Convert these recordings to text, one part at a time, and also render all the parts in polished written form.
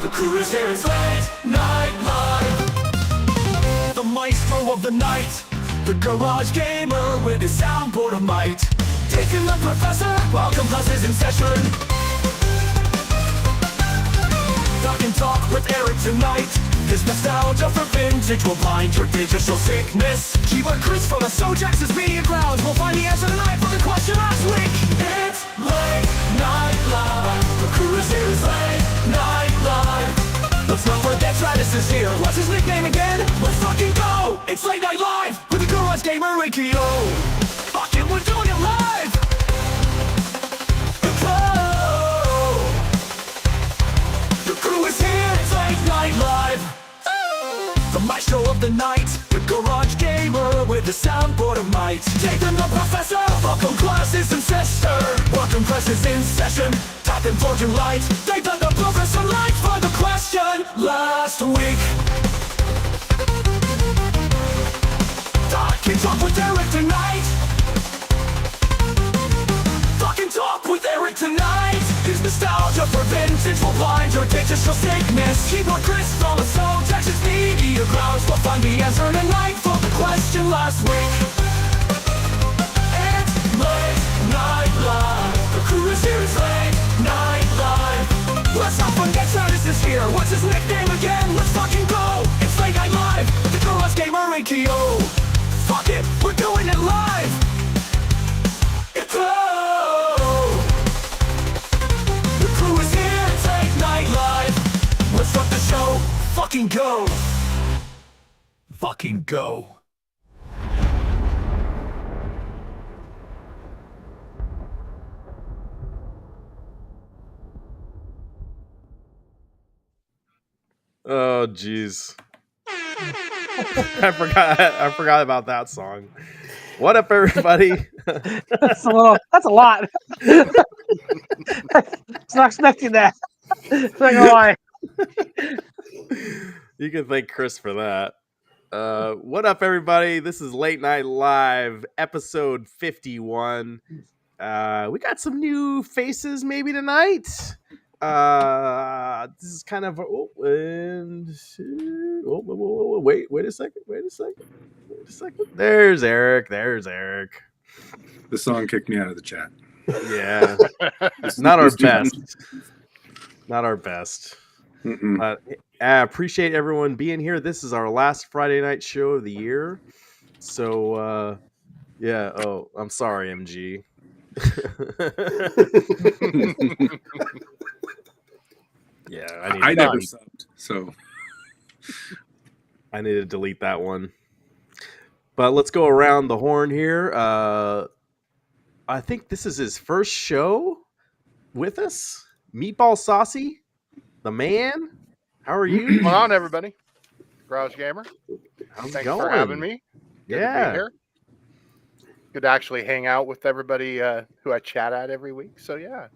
The crew is here, it's late night live. The maestro of the night, the garage gamer with his soundboard of might. Taking the professor, welcome classes in session. Talk and talk with Eric tonight. His nostalgia for vintage will blind your digital sickness. Keyword Chris from the Sojax's media grounds will find the answer tonight for the question last week. It's late night live. The crew is here, it's late night live. Let's not forget Travis is here. What's his nickname again? Let's fucking go! It's late night live with the garage gamer and Kyo. Fuck it, we're doing it live. The crew is here, it's late night live. The maestro of the night, the garage gamer with the soundboard of might. Taking the professor, welcome classes and sister. Welcome classes in session, tapping for your light. They done the professor light for the question last week. Talk and talk with Eric tonight. Talk and talk with Eric tonight. His nostalgia for vintage will blind your digital sickness. Keyboard Chris from the Soul Texas media grounds will find the answer tonight for the question last week. It's late night live. The crew is here, it's late night live. Let's not forget Travis is here. What's his nickname again? Let's fucking go. It's late night live. The garage gamer and Kyo. Fuck it, we're doing it live. It's the crew is here, it's late night live. Let's start the show. Fucking go. Fucking go. Oh, jeez. I forgot about that song. What up, everybody? That's a lot. It's not expecting that. Not gonna lie. You can thank Chris for that. What up, everybody? This is Late Night Live, episode 51. We got some new faces maybe tonight. This is kind of wait a second. There's Eric. The song kicked me out of the chat. Yeah, it's not our best. Not our best. But I appreciate everyone being here. This is our last Friday night show of the year. So, yeah. Oh, I'm sorry, MG. Yeah, I never subbed, so I need to delete that one. But let's go around the horn here. I think this is his first show with us. Meatball Saucy, the man. How are you? What's going on, everybody? Garage Gamer. How's Thanks it going? for having me. Good to be here. Good to actually hang out with everybody who I chat at every week. So yeah,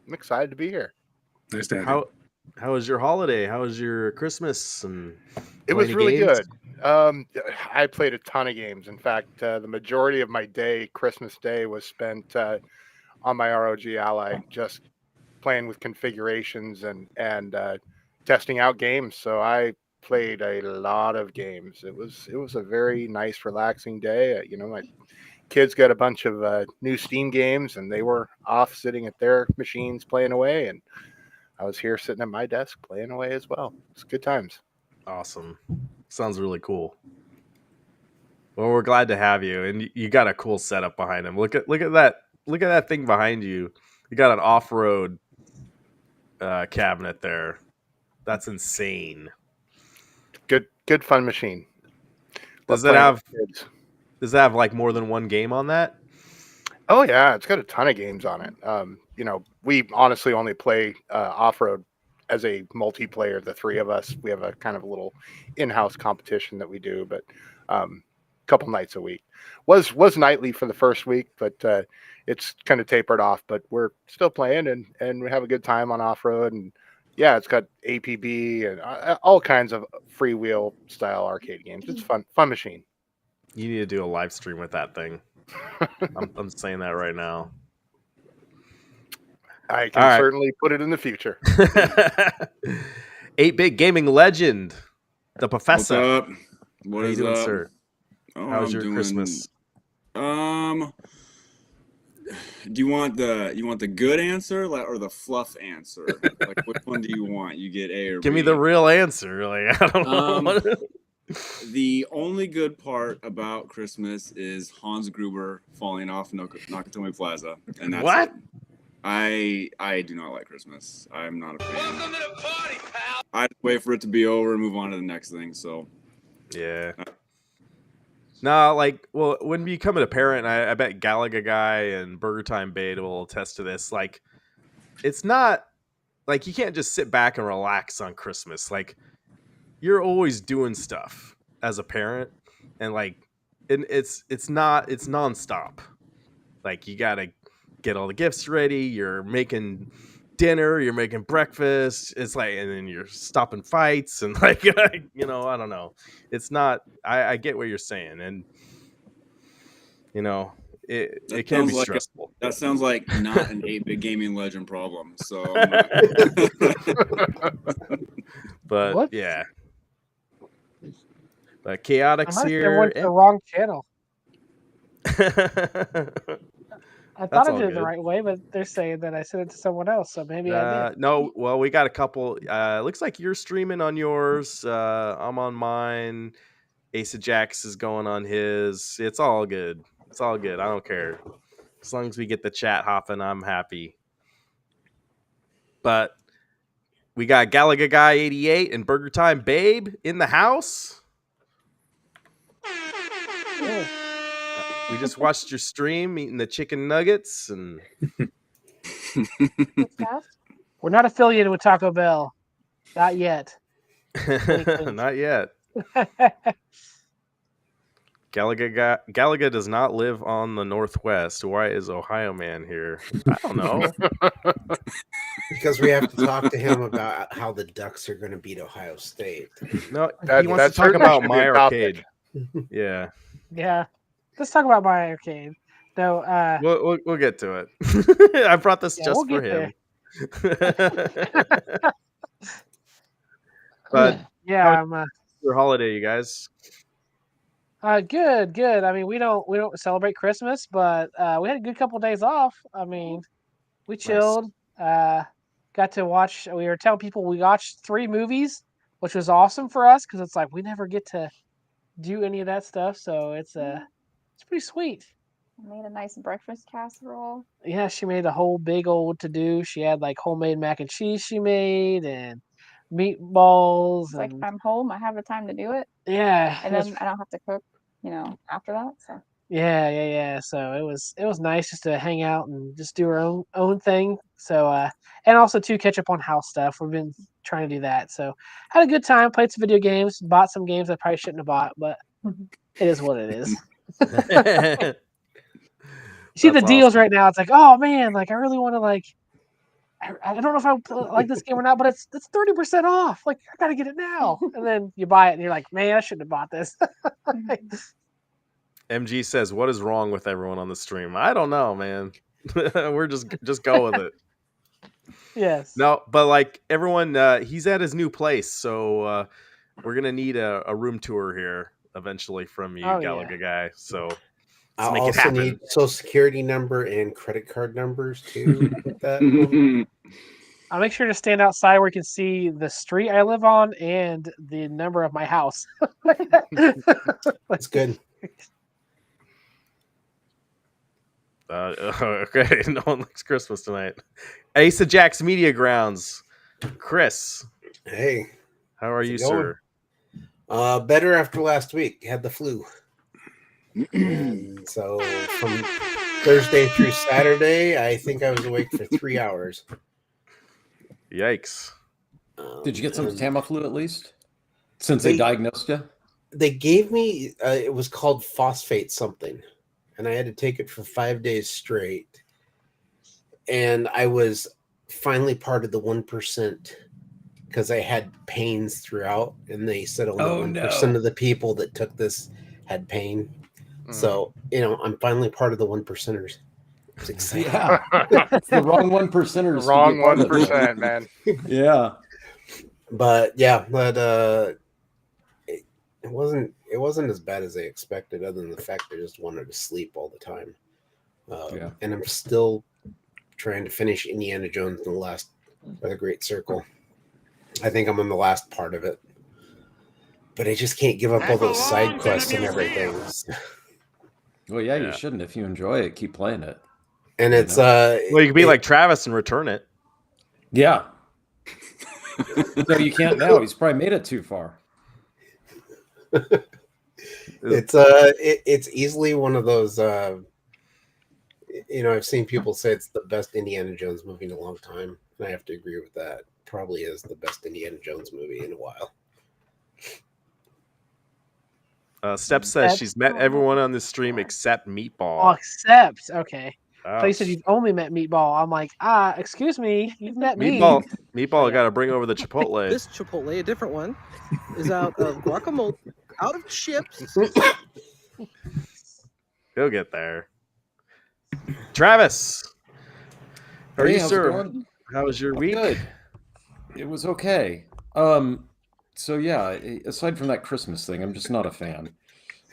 I'm excited to be here. Nice to have you. How was your holiday? How was your Christmas? And it was really games? Good. I played a ton of games. In fact, the majority of my day, Christmas Day, was spent on my ROG Ally, just playing with configurations and testing out games. So I played a lot of games. It was a very nice, relaxing day. My kids got a bunch of new Steam games, and they were off sitting at their machines playing away, and I was here sitting at my desk playing away as well. It's good times. Awesome. Sounds really cool. Well, we're glad to have you, and you got a cool setup behind him. Look at that thing behind you. You got an off-road cabinet there. That's insane. Good fun machine. Does it have like more than one game on that? Oh yeah, it's got a ton of games on it. We honestly only play off-road as a multiplayer. The three of us, we have a kind of a little in-house competition that we do, but a couple nights a week. Was nightly for the first week, but it's kind of tapered off. But we're still playing and we have a good time on off-road. And yeah, it's got APB and all kinds of freewheel style arcade games. It's fun machine. You need to do a live stream with that thing. I'm saying that right now. I can certainly put it in the future. 8-bit gaming legend, the What's professor. up? How What you is doing, up? sir? Oh, How's I'm your doing. Christmas? Do you want the good answer or the fluff answer? Like, which one do you want? You get A or Give B. me the real answer. Like, I don't know. The only good part about Christmas is Hans Gruber falling off Nakatomi Plaza, and that's What? it. I do not like Christmas. I'm not a fan. Welcome to the party, pal. I just wait for it to be over and move on to the next thing. So Yeah. No, like, well, when becoming a parent, I bet Galaga Guy and Burger Time Bait will attest to this. Like, it's not like you can't just sit back and relax on Christmas. Like, you're always doing stuff as a parent, and like, it's nonstop. Like, you gotta get all the gifts ready. You're making dinner. You're making breakfast. It's like, and then you're stopping fights and like, I don't know. It's not. I get what you're saying, and it can be stressful. That sounds like not an 8-bit gaming legend problem. So, I'm not... But What? yeah, but I Chaotix might have here. went to the wrong channel. I That's thought I all did it the good. right way, but they're saying that I sent it to someone else, so maybe I did. No, well, we got a couple. Looks like you're streaming on yours. I'm on mine. Asa Jax is going on his. It's all good. It's all good. I don't care. As long as we get the chat hopping, I'm happy. But we got Galaga Guy 88 and Burger Time Babe in the house. Yeah. We just watched your stream eating the chicken nuggets and We're not affiliated with Taco Bell. Not yet. not yet. Galaga does not live on the Northwest. Why is Ohio Man here? I don't know. Because we have to talk to him about how the Ducks are going to beat Ohio State. No, That- he wants that to talk certainly about should be my a topic. arcade. Yeah, Yeah. Let's talk about my arcade. No, we'll get to it. I brought this Yeah, just we'll for get him. But yeah, I'm your holiday, you guys. good. I mean, we don't celebrate Christmas, but we had a good couple days off. I mean, we chilled. Got to watch. We were telling people we watched 3 movies, which was awesome for us because it's like we never get to do any of that stuff. So it's pretty sweet. I made a nice breakfast casserole. Yeah, she made a whole big old to do. She had like homemade mac and cheese she made and meatballs. It's like And, if I'm home, I have the time to do it, yeah, and it was then I don't have to cook, after that. So Yeah. So it was nice just to hang out and just do our own thing. So and also to catch up on house stuff. We've been trying to do that. So had a good time, played some video games, bought some games I probably shouldn't have bought, but it is what it is. You see That's the deals awesome. right now. It's like, oh man, like I really want to like. I don't know if I like this game or not, but it's 30% off. Like I gotta get it now. And then you buy it and you're like, man, I shouldn't have bought this. MG says, "What is wrong with everyone on the stream?" I don't know, man. We're just go with it. Yes. No, but like everyone, he's at his new place, so we're gonna need a room tour here eventually from you, Oh, yeah. Galaga Guy. So I'll make it also happen. need social security number and credit card numbers too. With that. I'll make sure to stand outside where you can see the street I live on and the number of my house. That's good. Okay, no one likes Christmas tonight. Asa Jack's Media Grounds. Chris, Hey, how are How's it you, going? sir? Better after last week. Had the flu. And so from Thursday through Saturday, I think I was awake for 3 hours. Yikes. Did you get some and Tamiflu at least? Since they diagnosed you? They gave me, it was called phosphate something, and I had to take it for 5 days straight. And I was finally part of the 1% because I had pains throughout, and they said only 1% of the people that took this had pain. So, I'm finally part of the 1%ers. It's exciting. Yeah. It's the wrong 1%ers. Wrong 1%, man. Yeah. But yeah, it wasn't as bad as I expected, other than the fact I just wanted to sleep all the time. Yeah. And I'm still trying to finish Indiana Jones and the Great Circle. I think I'm on the last part of it, but I just can't give up all those side quests and everything. Well, yeah, you Yeah. shouldn't. If you enjoy it, keep playing it. And You it's know? Well, you can be like Travis and return it. Yeah. No, you can't now. He's probably made it too far. it's easily one of those. I've seen people say it's the best Indiana Jones movie in a long time, and I have to agree with that. Probably is the best Indiana Jones movie in a while. Steph says she's met everyone on this stream except Oh, Meatball. except okay. Oh, So you said you've only met Meatball. I'm like, excuse me, you've met Meatball, me. Meatball Yeah. got to bring over the Chipotle. This Chipotle, a different one, is out of guacamole, out of chips. He'll get there. Travis, how are Hey, you, how's it sir? going? How was your I'm week? good. It was okay. So yeah, aside from that Christmas thing, I'm just not a fan.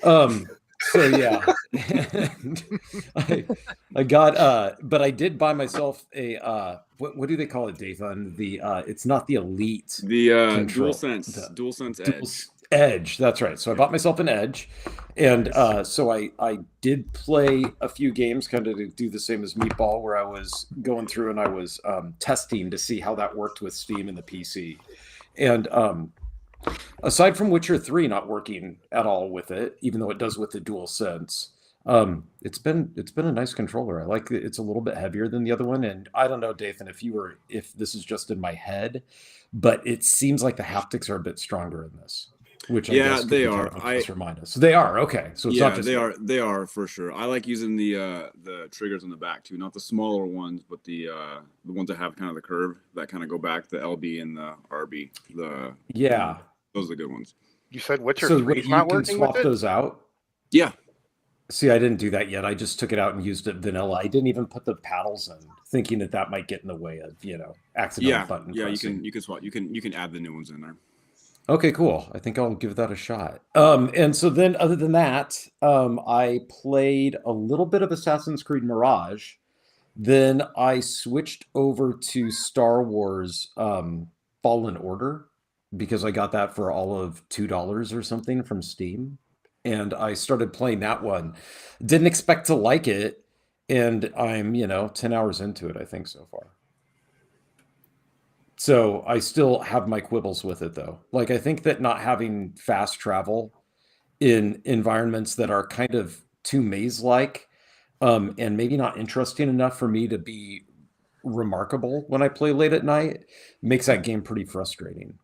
So yeah, and I got but I did buy myself a what do they call it, Dathan? It's not the Elite. The control. DualSense Edge. Edge, that's right. So I bought myself an Edge, and so I did play a few games, kind of to do the same as Meatball, where I was going through and I was testing to see how that worked with Steam and the PC. And aside from Witcher 3 not working at all with it, even though it does with the DualSense, it's been a nice controller. I like it. It's a little bit heavier than the other one, and I don't know, Dathan, if this is just in my head, but it seems like the haptics are a bit stronger in this. Which I guess they are. Plus or minus. They are okay. So it's not just they are for sure. I like using the triggers on the back too, not the smaller ones, but the ones that have kind of the curve that kind of go back, the LB and the RB. Those are the good ones. You said Witcher so 3's you not can working swap with it? those out. Yeah. See, I didn't do that yet. I just took it out and used it vanilla. I didn't even put the paddles in, thinking that might get in the way of accidental button pressing. You can swap. You can add the new ones in there. Okay, cool. I think I'll give that a shot. And so then, other than that, I played a little bit of Assassin's Creed Mirage. Then I switched over to Star Wars Fallen Order because I got that for all of $2 or something from Steam. And I started playing that one. Didn't expect to like it. And I'm, 10 hours into it, I think, so far. So I still have my quibbles with it, though. Like, I think that not having fast travel in environments that are kind of too maze-like and maybe not interesting enough for me to be remarkable when I play late at night makes that game pretty frustrating.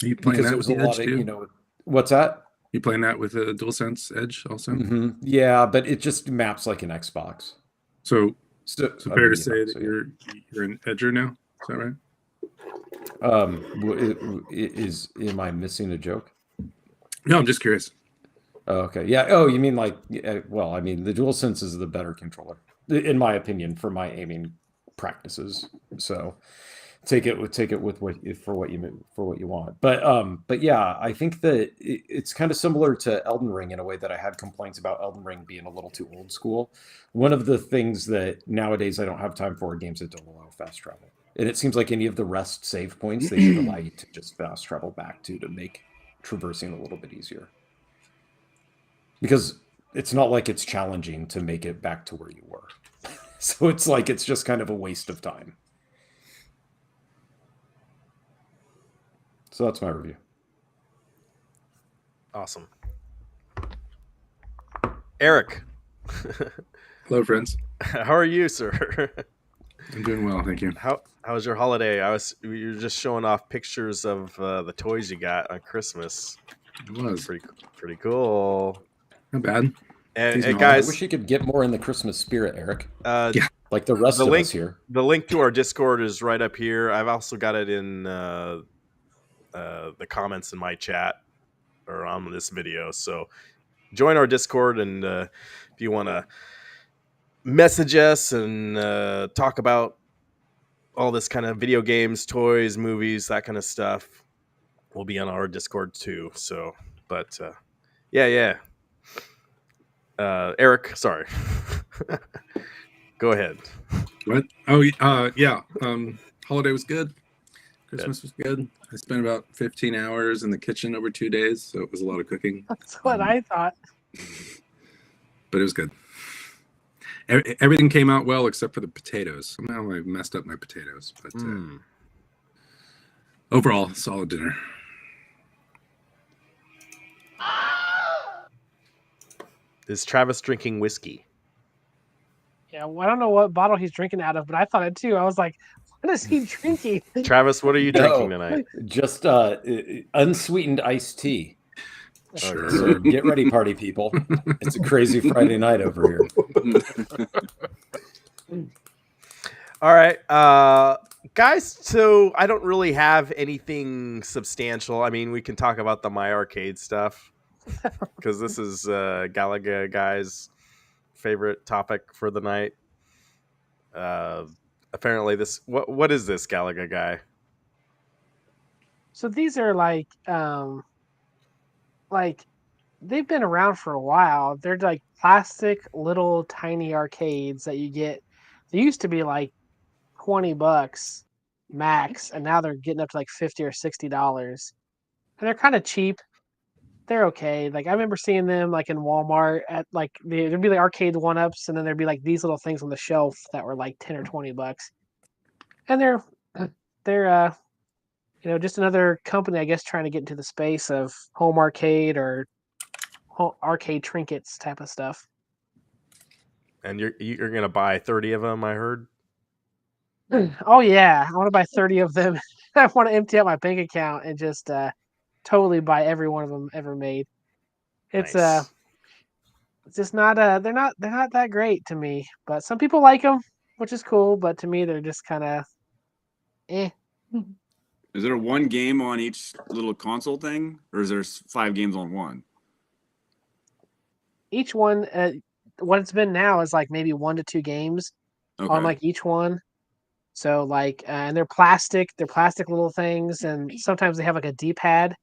Are you playing that with the Edge too? What's that? You playing that with a DualSense Edge also? Mm-hmm. Yeah, but it just maps like an Xbox. So fair to say that you're an Edger now? Is that right? Am I missing a joke? No, I'm just curious. Oh, okay. Yeah. Oh, you mean like? Well, I mean the DualSense is the better controller, in my opinion, for my aiming practices. So take it with what you want. But yeah, I think that it's kind of similar to Elden Ring in a way that I had complaints about Elden Ring being a little too old school. One of the things that nowadays I don't have time for are games that don't allow fast travel. And it seems like any of the rest save points, they should allow you to just fast travel back to make traversing a little bit easier. Because it's not like it's challenging to make it back to where you were. So it's like it's just kind of a waste of time. So that's my review. Awesome. Eric. Hello, friends. How are you, sir? I'm doing well, thank you. How was your holiday? You were just showing off pictures of the toys you got on Christmas. It was pretty cool. Not bad. And guys, I wish you could get more in the Christmas spirit, Eric. Yeah, like the rest of us here. The link to our Discord is right up here. I've also got it in the comments in my chat or on this video. So join our Discord, and if you want to message us and talk about all this kind of video games, toys, movies, that kind of stuff will be on our Discord too. So, but yeah. Eric, sorry. Go ahead. What? Oh, yeah. Holiday was good. Christmas was good. I spent about 15 hours in the kitchen over 2 days, so it was a lot of cooking. That's what I thought. But it was good. Everything came out well except for the potatoes. Somehow I messed up my potatoes, but overall, solid dinner. Is Travis drinking whiskey? Yeah, well, I don't know what bottle he's drinking out of, but I thought it too. I was like, what is he drinking? Travis, what are you drinking tonight? Just unsweetened iced tea. Sure. So get ready, party people. It's a crazy Friday night over here. All right. Guys, so I don't really have anything substantial. I mean, we can talk about the My Arcade stuff because this is Galaga guy's favorite topic for the night. Apparently, what is this Galaga guy? So these are like they've been around for a while. They're like plastic little tiny arcades that you get. They used to be like $20 max, and now they're getting up to like $50 or $60. And they're kind of cheap. They're okay. Like I remember seeing them like in Walmart at like there'd be like arcade 1-ups, and then there'd be like these little things on the shelf that were like $10 or $20. And they're just another company, I guess, trying to get into the space of home arcade or arcade trinkets type of stuff. And you're gonna buy 30 of them, I heard. Oh yeah, I want to buy 30 of them. I want to empty out my bank account and just totally buy every one of them ever made. It's Nice. it's just not they're not that great to me, but some people like them, which is cool. But to me, they're just kind of eh. Is there one game on each little console thing, or is there 5 games on one? Each one, what it's been now is like maybe 1 to 2 games on like each one. So like, and they're plastic little things, and sometimes they have like a D-pad,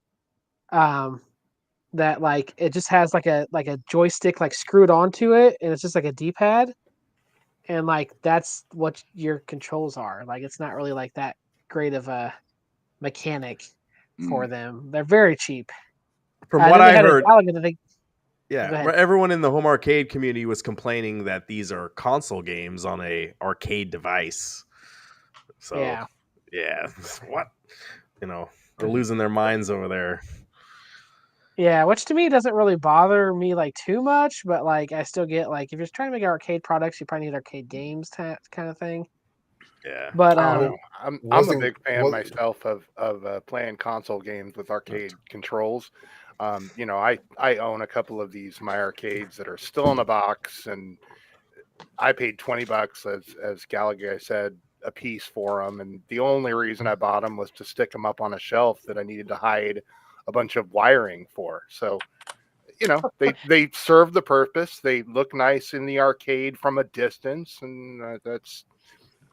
that like it just has like a joystick like screwed onto it, and it's just like a D-pad, and like that's what your controls are. Like it's not really like that great of a mechanic for them. They're very cheap. From what I heard, Yeah, everyone in the home arcade community was complaining that these are console games on a arcade device. So yeah, what? They're losing their minds over there. Yeah, which to me doesn't really bother me like too much, but like I still get like if you're trying to make arcade products, you probably need arcade games kind of thing. Yeah, but I'm a big fan myself of playing console games with arcade controls. I own a couple of these My Arcades that are still in a box, and I paid $20 as Galaga said a piece for them, and the only reason I bought them was to stick them up on a shelf that I needed to hide a bunch of wiring for. So they serve the purpose. They look nice in the arcade from a distance, and that's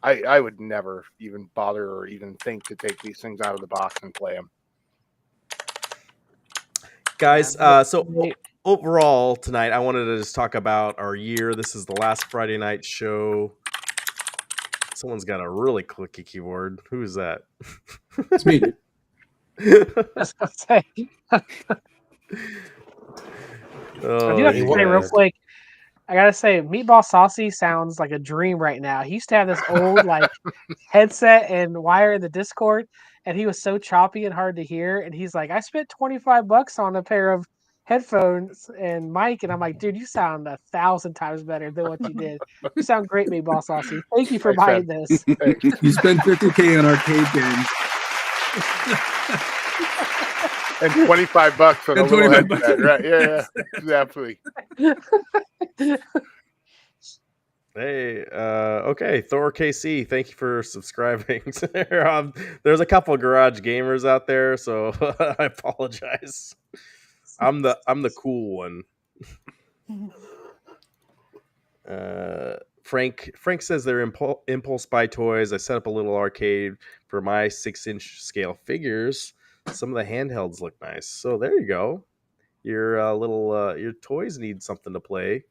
I would never even bother or even think to take these things out of the box and play them. Guys, so overall tonight, I wanted to just talk about our year. This is the last Friday night show. Someone's got a really clicky keyboard. Who is that? It's me. That's what I'm saying. I do have to say real quick, I gotta say, Meatball Saucy sounds like a dream right now. He used to have this old like headset and wire in the Discord, and he was so choppy and hard to hear. And he's like, I spent $25 on a pair of headphones and mic, and I'm like, dude, you sound 1,000 times better than what you did. You sound great, Meatball Saucy. Thank you for buying this. You spend $50K on arcade games. And $25 on a little headset, right? Yeah, exactly. Hey, okay, Thor KC, thank you for subscribing. There's a couple of garage gamers out there, so I apologize. I'm the cool one. Frank says they're impulse buy toys. I set up a little arcade for my 6-inch scale figures. Some of the handhelds look nice. So there you go. Your little your toys need something to play,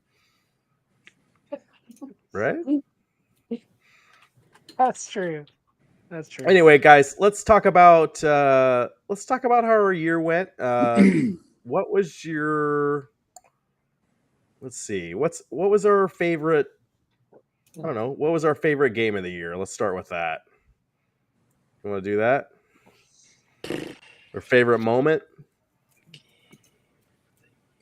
right? That's true. That's true. Anyway, guys, let's talk about how our year went. What was your? Let's see. What was our favorite? I don't know. What was our favorite game of the year? Let's start with that. You want to do that? Or favorite moment?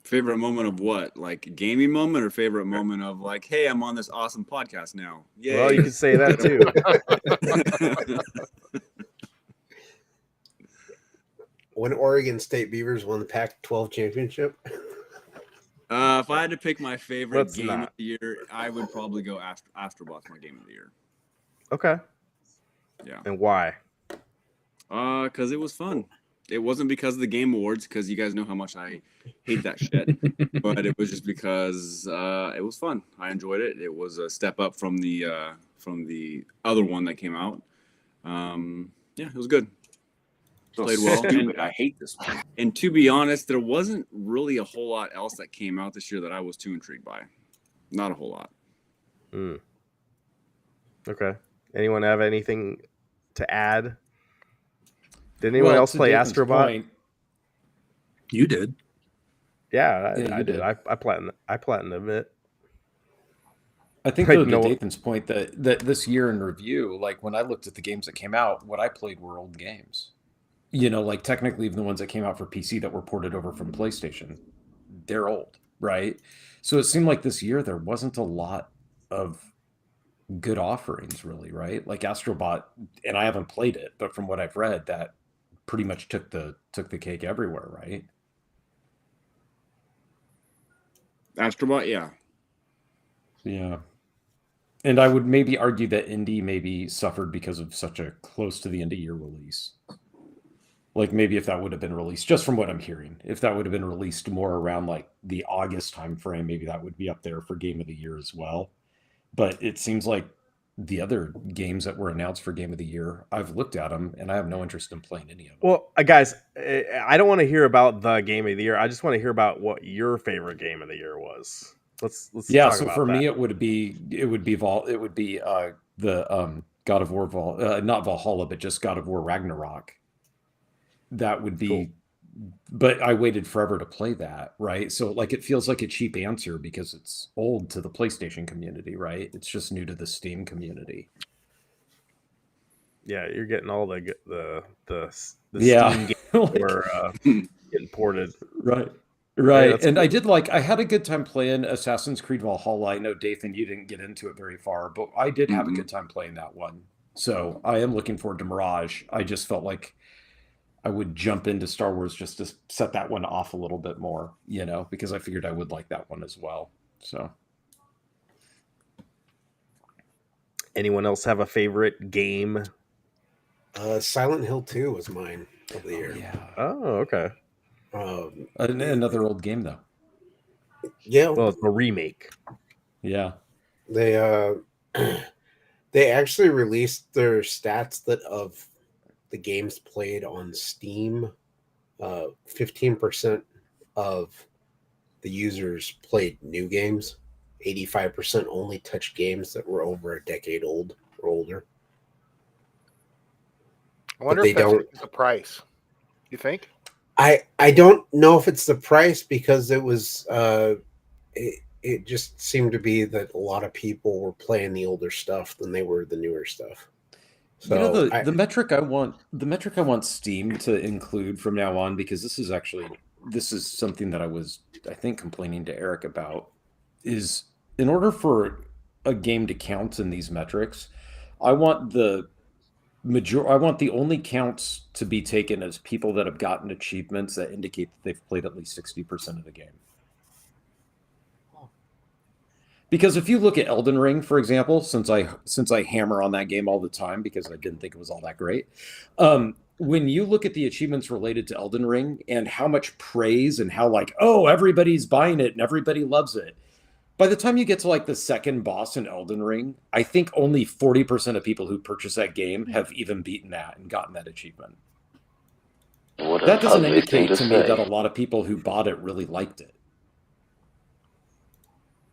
Favorite moment of what? Like gaming moment, or favorite moment of like, hey, I'm on this awesome podcast now. Yay. Well, you could say that too. When Oregon State Beavers won the Pac-12 championship. If I had to pick my favorite Let's game not. of the year, I would probably go Astrobot's my game of the year. Okay. Yeah. And why? Because it was fun. It wasn't because of the Game Awards, because you guys know how much I hate that shit. But it was just because it was fun. I enjoyed it. It was a step up from the other one that came out. Yeah, it was good. Played well. Stupid. I hate this one. And to be honest, there wasn't really a whole lot else that came out this year that I was too intrigued by. Not a whole lot. Okay. Anyone have anything to add? Did anyone else play David's Astrobot? point, You did. Yeah, Yeah, I you did. did. I platinumed it. I think Like, though, no- to Dathan's point, that this year in review, like when I looked at the games that came out, what I played were old games. You know, like technically even the ones that came out for PC that were ported over from PlayStation, they're old, right? So it seemed like this year there wasn't a lot of good offerings, really, right? Like Astrobot, and I haven't played it, but from what I've read, that pretty much took the cake everywhere, right? Astrobot, yeah. Yeah. And I would maybe argue that indie maybe suffered because of such a close to the end of year release. Like maybe if that would have been released, just from what I'm hearing, if that would have been released more around like the August timeframe, maybe that would be up there for game of the year as well. But it seems like the other games that were announced for game of the year, I've looked at them and I have no interest in playing any of them. Well, guys, I don't want to hear about the game of the year. I just want to hear about what your favorite game of the year was. Let's Yeah, talk so about for that. me it would be the God of War not Valhalla, but just God of War Ragnarok. That would be Cool. But I waited forever to play that, right? So like it feels like a cheap answer because it's old to the PlayStation community, right? It's just new to the Steam community. Yeah, you're getting all the Yeah. Steam games Like- that were getting ported. Right. Right. that's And cool. I had a good time playing Assassin's Creed Valhalla. I know, Dathan, you didn't get into it very far, but I did have a good time playing that one. So I am looking forward to Mirage. I just felt like I would jump into Star Wars just to set that one off a little bit more, you know, because I figured I would like that one as well. So Anyone else have a favorite game? Silent Hill 2 was mine of the year. yeah. Oh, okay. Another old game though. Yeah, Well, it's a remake. Yeah. they they actually released their stats that of the games played on Steam. 15% of the users played new games. 85% only touched games that were over a decade old or older. I wonder they if that's don't- the price. You think? I don't know if it's the price, because it was it just seemed to be that a lot of people were playing the older stuff than they were the newer stuff. So You know, the metric I want Steam to include from now on, because this is something that I think complaining to Eric about, is in order for a game to count in these metrics, I want the only counts to be taken as people that have gotten achievements that indicate that they've played at least 60% of the game. Because if you look at Elden Ring, for example, since I hammer on that game all the time because I didn't think it was all that great, when you look at the achievements related to Elden Ring and how much praise and how like, oh, everybody's buying it and everybody loves it, By the time you get to like the second boss in Elden Ring, I think only 40% of people who purchase that game have even beaten that and gotten that achievement. What an That doesn't ugly thing indicate to to me say. that a lot of people who bought it really liked it.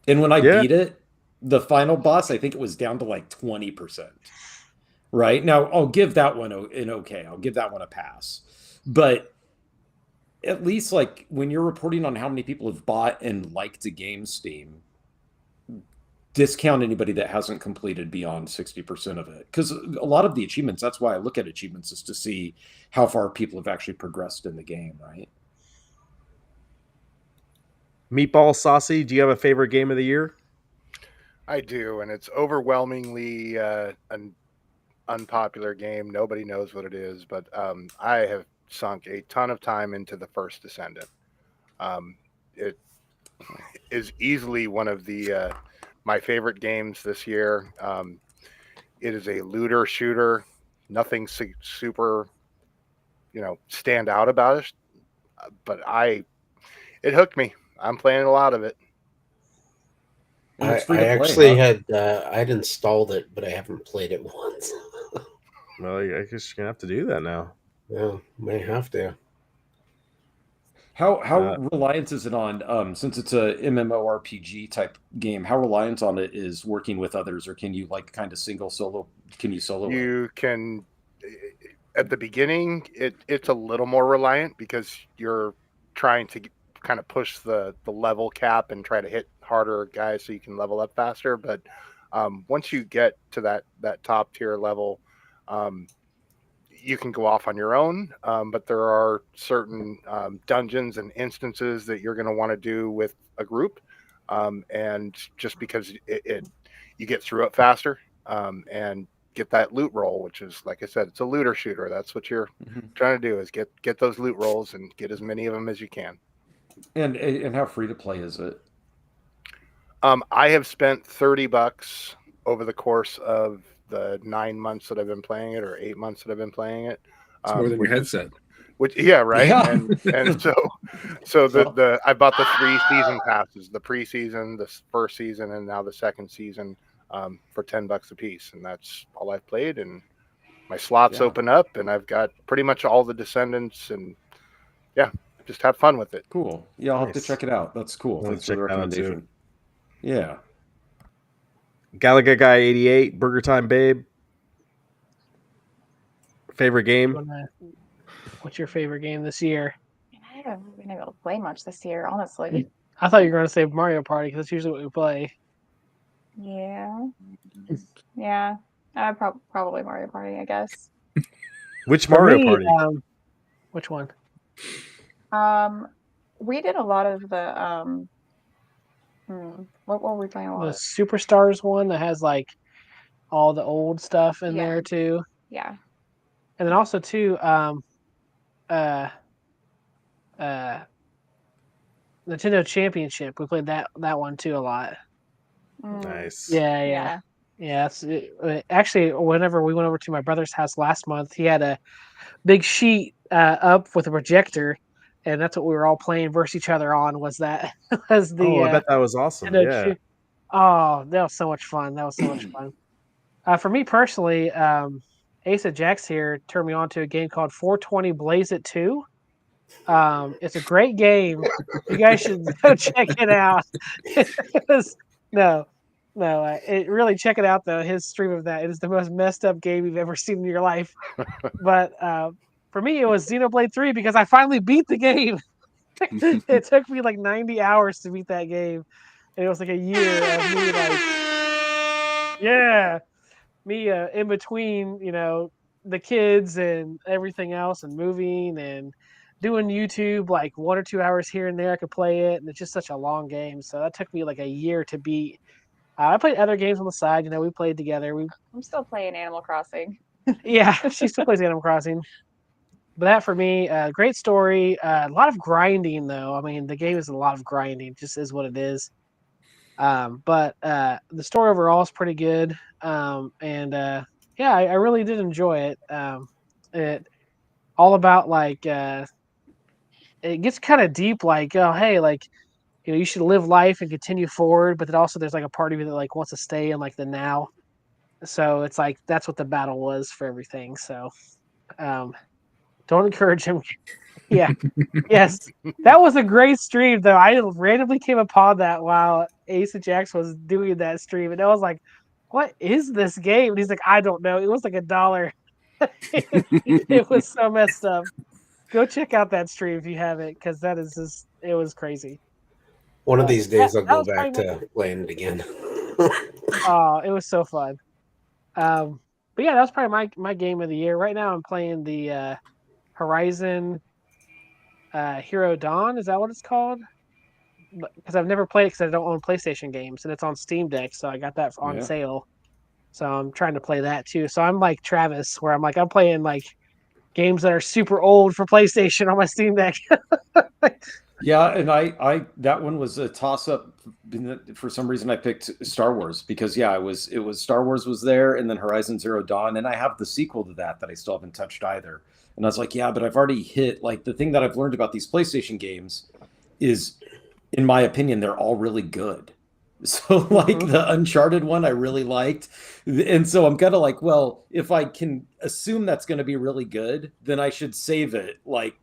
And when I Yeah. beat it, the final boss, I think it was down to like 20%. Right? Now, I'll give that one an okay. I'll give that one a pass. But at least like when you're reporting on how many people have bought and liked a game, Steam, discount anybody that hasn't completed beyond 60% of it. Because a lot of the achievements, that's why I look at achievements, is to see how far people have actually progressed in the game, right? Meatball Saucy, do you have a favorite game of the year? I do, and it's overwhelmingly an unpopular game. Nobody knows what it is, but I have sunk a ton of time into the first Descendant. It is easily one of the my favorite games this year. It is a looter shooter. Nothing super, stand out about it. But it hooked me. I'm playing a lot of it. And it's I free to play, actually huh? I'd installed it, but I haven't played it once. Well, I guess you're gonna have to do that now. Yeah, may have to. How reliant is it on, since it's a MMORPG type game, how reliant on it is working with others, or can you like kind of solo it? You can, at the beginning, it's a little more reliant because you're trying to kind of push the level cap and try to hit harder guys so you can level up faster. But once you get to that top tier level, you can go off on your own. But there are certain dungeons and instances that you're going to want to do with a group, and just because you get through it faster, and get that loot roll, which is, like I said, it's a looter shooter. That's what you're trying to do, is get those loot rolls and get as many of them as you can. And how free to play is it? I have spent $30 over the course of the 9 months that I've been playing it, or 8 months that I've been playing it. It's more than your headset. Yeah, right. Yeah. And so the I bought the 3 season passes, the preseason, the first season, and now the second season, for $10 a piece, and that's all I've played. And my slots open up, and I've got pretty much all the Descendants, and yeah, just have fun with it. Cool. Yeah, I'll have to check it out. That's cool. Thanks for the recommendation. Yeah. Galaga Guy 88, Burger Time Babe. Favorite game? What's your favorite game this year? I haven't been able to play much this year, honestly. I thought you were going to say Mario Party because that's usually what we play. Yeah. Yeah. Probably Mario Party, I guess. Which Mario me, Party? Which one? We did a lot of the what were we playing a lot The of? Superstars one that has like all the old stuff in there too. Yeah. And then also too, Nintendo Championship. We played that one too a lot. Nice. Yeah. Actually, whenever we went over to my brother's house last month, he had a big sheet up with a projector, and that's what we were all playing versus each other on. Was the I bet that was awesome. Yeah. Oh, that was so much fun. For me personally, Asa Jax here turned me on to a game called 420 Blaze It 2. It's a great game. You guys should go check it out. It really check it out though. His stream of that, it is the most messed up game you've ever seen in your life. But for me, it was Xenoblade 3 because I finally beat the game. It took me like 90 hours to beat that game, and it was like a year of me in between, the kids and everything else, and moving and doing YouTube, like 1 or 2 hours here and there. I could play it, and it's just such a long game. So that took me like a year to beat. I played other games on the side. We played together. I'm still playing Animal Crossing. Yeah, she still plays Animal Crossing. But that for me, great story. A lot of grinding though. I mean, the game is a lot of grinding. It just is what it is. But the story overall is pretty good. I really did enjoy it. It all about like it gets kind of deep. Like, oh hey, like you should live life and continue forward, but then also there's like a part of you that like wants to stay in like the now. So it's like that's what the battle was for everything. So don't encourage him. Yeah. Yes. That was a great stream though. I randomly came upon that while Ace and Jax was doing that stream, and I was like, what is this game? And he's like, I don't know. It was like $1. It was so messed up. Go check out that stream if you haven't, because that is just it was crazy. One of these days I'll that go was back probably to playing it again. Oh, it was so fun. But yeah, that was probably my game of the year. Right now I'm playing the Horizon Hero Dawn. Is that what it's called? Because I've never played it because I don't own PlayStation games, and it's on Steam Deck, so I got that on sale. So I'm trying to play that too. So I'm like Travis, where I'm playing like games that are super old for PlayStation on my Steam Deck. Yeah, and I that one was a toss up. For some reason, I picked Star Wars because it was Star Wars was there, and then Horizon Zero Dawn, and I have the sequel to that I still haven't touched either. And I was like, yeah, but I've already hit like the thing that I've learned about these PlayStation games is, in my opinion, they're all really good. So like the Uncharted one I really liked. And so I'm kind of like, well, if I can assume that's going to be really good, then I should save it, like,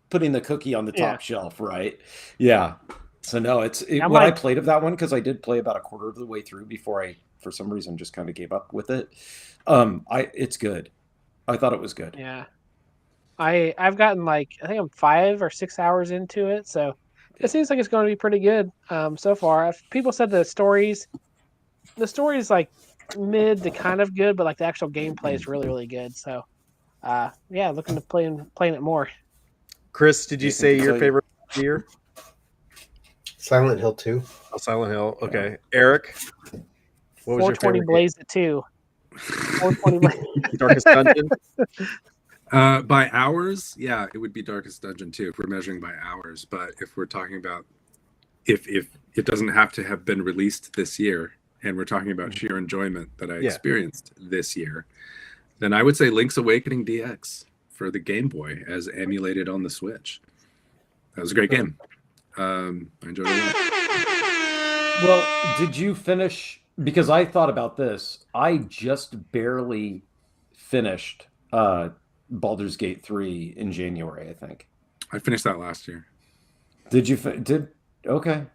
putting the cookie on the top shelf, right? Yeah. So no, when I played of that one, because I did play about a quarter of the way through before I, for some reason, just kind of gave up with it. It's good. I thought it was good. Yeah. I've gotten like, I think I'm 5 or 6 hours into it, so it seems like it's going to be pretty good so far. People said the story's like mid to kind of good, but like the actual gameplay is really, really good. So yeah, looking to playing it more. Chris, did you say your favorite year? Silent Hill 2. Oh, Silent Hill. Okay. Eric, what was your 420 favorite Blazed it too. 420 Blazed. Darkest Dungeon? By hours, yeah, it would be Darkest Dungeon too if we're measuring by hours. But if we're talking about if it doesn't have to have been released this year, and we're talking about sheer enjoyment that I experienced this year, then I would say Link's Awakening DX for the Game Boy as emulated on the Switch. That was a great game. I enjoyed it a lot. Well, did you finish? Because I thought about this. I just barely finished Baldur's Gate 3 in January, I think. I finished that last year. Did you? Okay.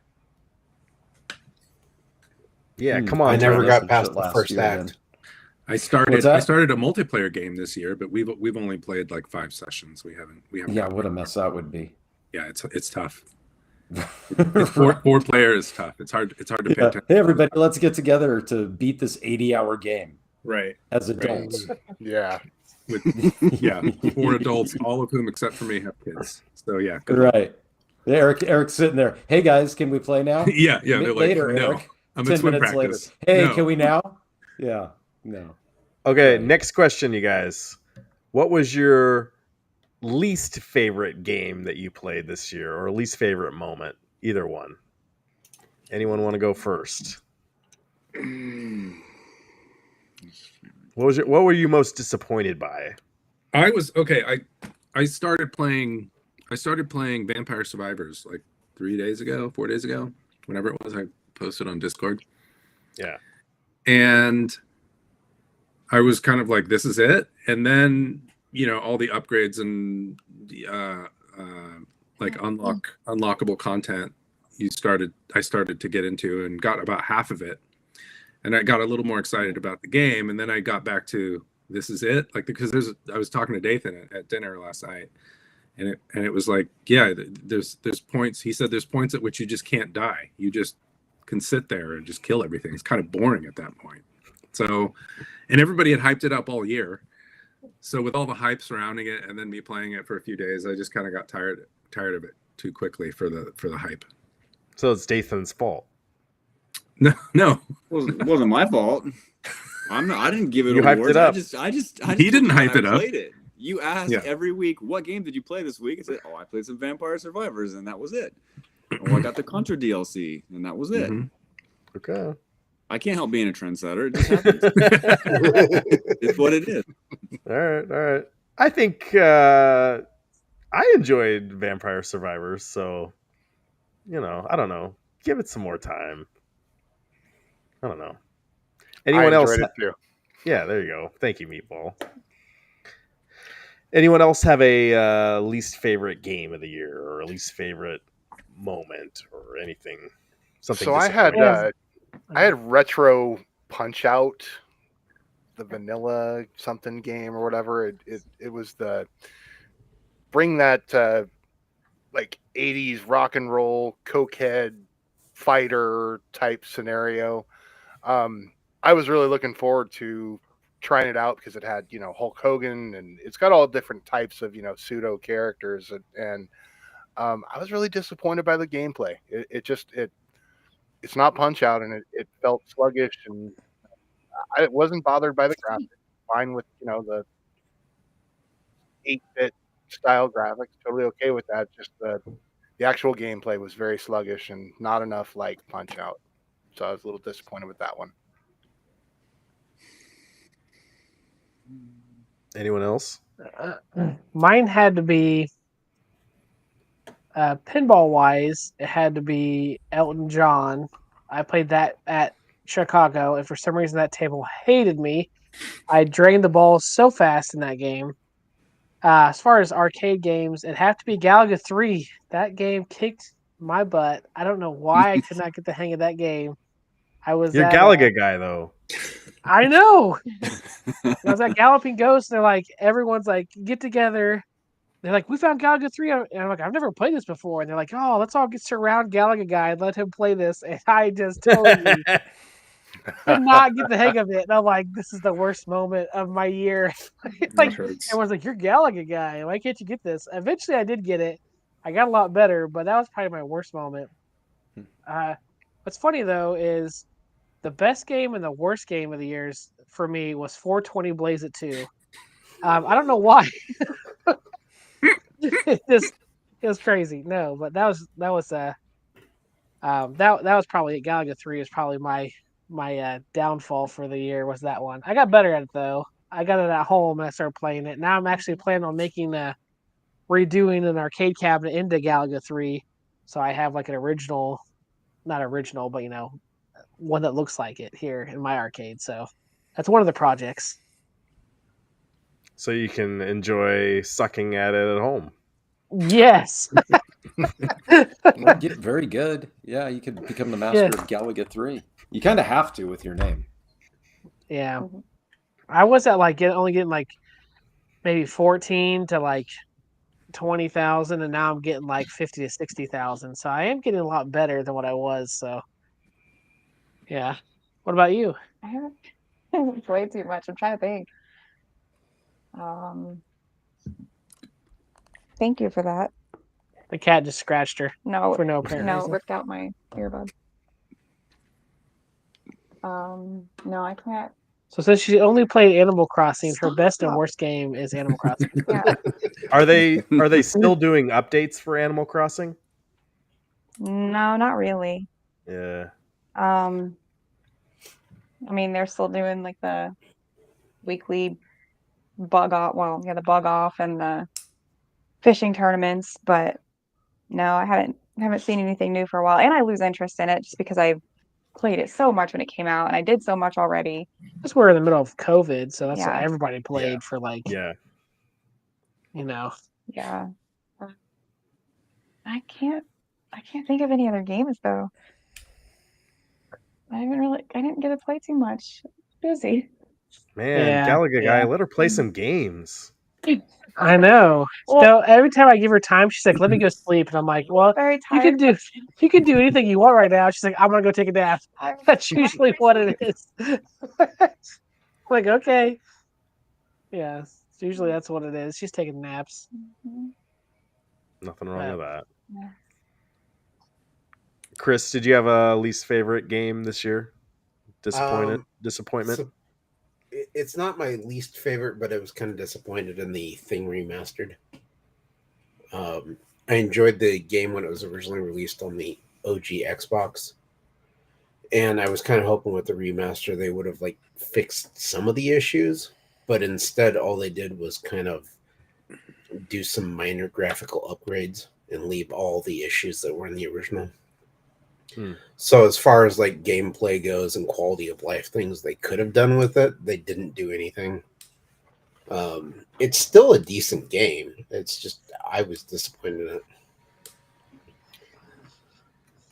Yeah, come on. I never got past the first act. Then. I started a multiplayer game this year, but we've only played like 5 sessions. We haven't. Yeah, what a mess that would be. Yeah, it's tough. four player is tough. It's hard to pay attention. Hey everybody, let's get together to beat this 80-hour game. Right. As adults. Right. Yeah. With 4 adults, all of whom except for me have kids. So yeah. Right. Eric's sitting there. Hey guys, can we play now? Yeah. They're later, like, no. Eric. I'm 10 at swim minutes practice. Later. Hey, no. Can we now? Yeah. No. Okay, next question, you guys. What was your least favorite game that you played this year, or least favorite moment? Either one. Anyone want to go first? What were you most disappointed by? I started playing Vampire Survivors like 4 days ago, whenever it was. I posted on Discord. Yeah. And I was kind of like, this is it. And then, all the upgrades and the like unlockable content I started to get into and got about half of it. And I got a little more excited about the game. And then I got back to, this is it. Like, because I was talking to Dathan at dinner last night, and it was like, yeah, there's points. He said, there's points at which you just can't die. You just can sit there and just kill everything. It's kind of boring at that point. So, and everybody had hyped it up all year. So with all the hype surrounding it and then me playing it for a few days, I just kind of got tired of it too quickly for the hype. So it's Dathan's fault. No. It wasn't my fault. I didn't give it you awards. Hyped it up. I just he didn't hype it up. Played it. You asked every week, what game did you play this week? I said, I played some Vampire Survivors, and that was it. I got the Contra DLC, and that was it. Mm-hmm. Okay. I can't help being a trendsetter. It just happens. It's what it is. All right. I think I enjoyed Vampire Survivors, so I don't know. Give it some more time. I don't know. I Anyone else? enjoyed it too. Yeah, there you go. Thank you, Meatball. Anyone else have a least favorite game of the year or a least favorite moment or anything? Something So I had disappointing. I had Retro Punch Out, the vanilla something game or whatever. It was the bring that like 80s rock and roll cokehead fighter type scenario. I was really looking forward to trying it out because it had, Hulk Hogan, and it's got all different types of, pseudo characters. And I was really disappointed by the gameplay. It's not Punch Out, and it felt sluggish, and I wasn't bothered by the graphics. Fine with, the 8-bit style graphics. Totally okay with that. Just the actual gameplay was very sluggish and not enough like Punch Out. So I was a little disappointed with that one. Anyone else? Mine had to be pinball wise. It had to be Elton John. I played that at Chicago, and for some reason that table hated me. I drained the balls so fast in that game. As far as arcade games, it'd have to be Galaga 3. That game kicked my butt. I don't know why I could not get the hang of that game. I was You're a at Galaga guy, though. I know. I was at Galloping Ghost, and they're like, everyone's like, get together. They're like, we found Galaga 3. And I'm like, I've never played this before. And they're like, oh, let's all get surround Galaga guy and let him play this. And I just totally could not get the hang of it. And I'm like, this is the worst moment of my year. Like, everyone's like, you're Galaga guy. Why can't you get this? Eventually, I did get it. I got a lot better, but that was probably my worst moment. What's funny, though, is the best game and the worst game of the years for me was 420 Blaze It 2. I don't know why. it was crazy. No, but that was that was probably it. Galaga 3 is probably my downfall for the year was that one. I got better at it though. I got it at home and I started playing it. Now I'm actually planning on redoing an arcade cabinet into Galaga 3. So I have like an original, not original, but one that looks like it here in my arcade. So that's one of the projects. So you can enjoy sucking at it at home. Yes. Well, get very good. Yeah, you could become the master of Galaga 3. You kind of have to with your name. Yeah. I was at only getting like maybe 14 to like 20,000, and now I'm getting like 50 to 60,000. So I am getting a lot better than what I was. So yeah. What about you? I haven't way too much. I'm trying to think. Thank you for that. The cat just scratched her. No, for no apparent reason. ripped out my earbud. No, I can't. So since she only played Animal Crossing, her best and worst game is Animal Crossing. Yeah. Are they still doing updates for Animal Crossing? No, not really. Yeah. I mean, they're still doing like the weekly bug off. Well, yeah, the bug off and the fishing tournaments, but no, I haven't seen anything new for a while, and I lose interest in it just because I played it so much when it came out, and I did so much already. Because we're in the middle of COVID, so that's what Yeah. everybody played for like. Yeah. Yeah. I can't think of any other games though. I didn't get to play too much. Busy. Man, Galaga guy, let her play some games. I know. Well, so every time I give her time, she's like, "Let me go sleep," and I'm like, "Well, very you tired. can do anything you want right now." She's like, "I'm gonna go take a nap." That's usually what it is. Like, okay, yeah. Usually that's what it is. She's taking naps. Nothing wrong with that. Yeah. Chris, did you have a least favorite game this year? Disappointment? So it's not my least favorite, but I was kind of disappointed in the Thing remastered. I enjoyed the game when it was originally released on the OG Xbox, and I was kind of hoping with the remaster they would have like fixed some of the issues, but instead all they did was kind of do some minor graphical upgrades and leave all the issues that were in the original. Hmm. So as far as like gameplay goes and quality of life things they could have done with it, they didn't do anything. It's still a decent game. It's just I was disappointed in it.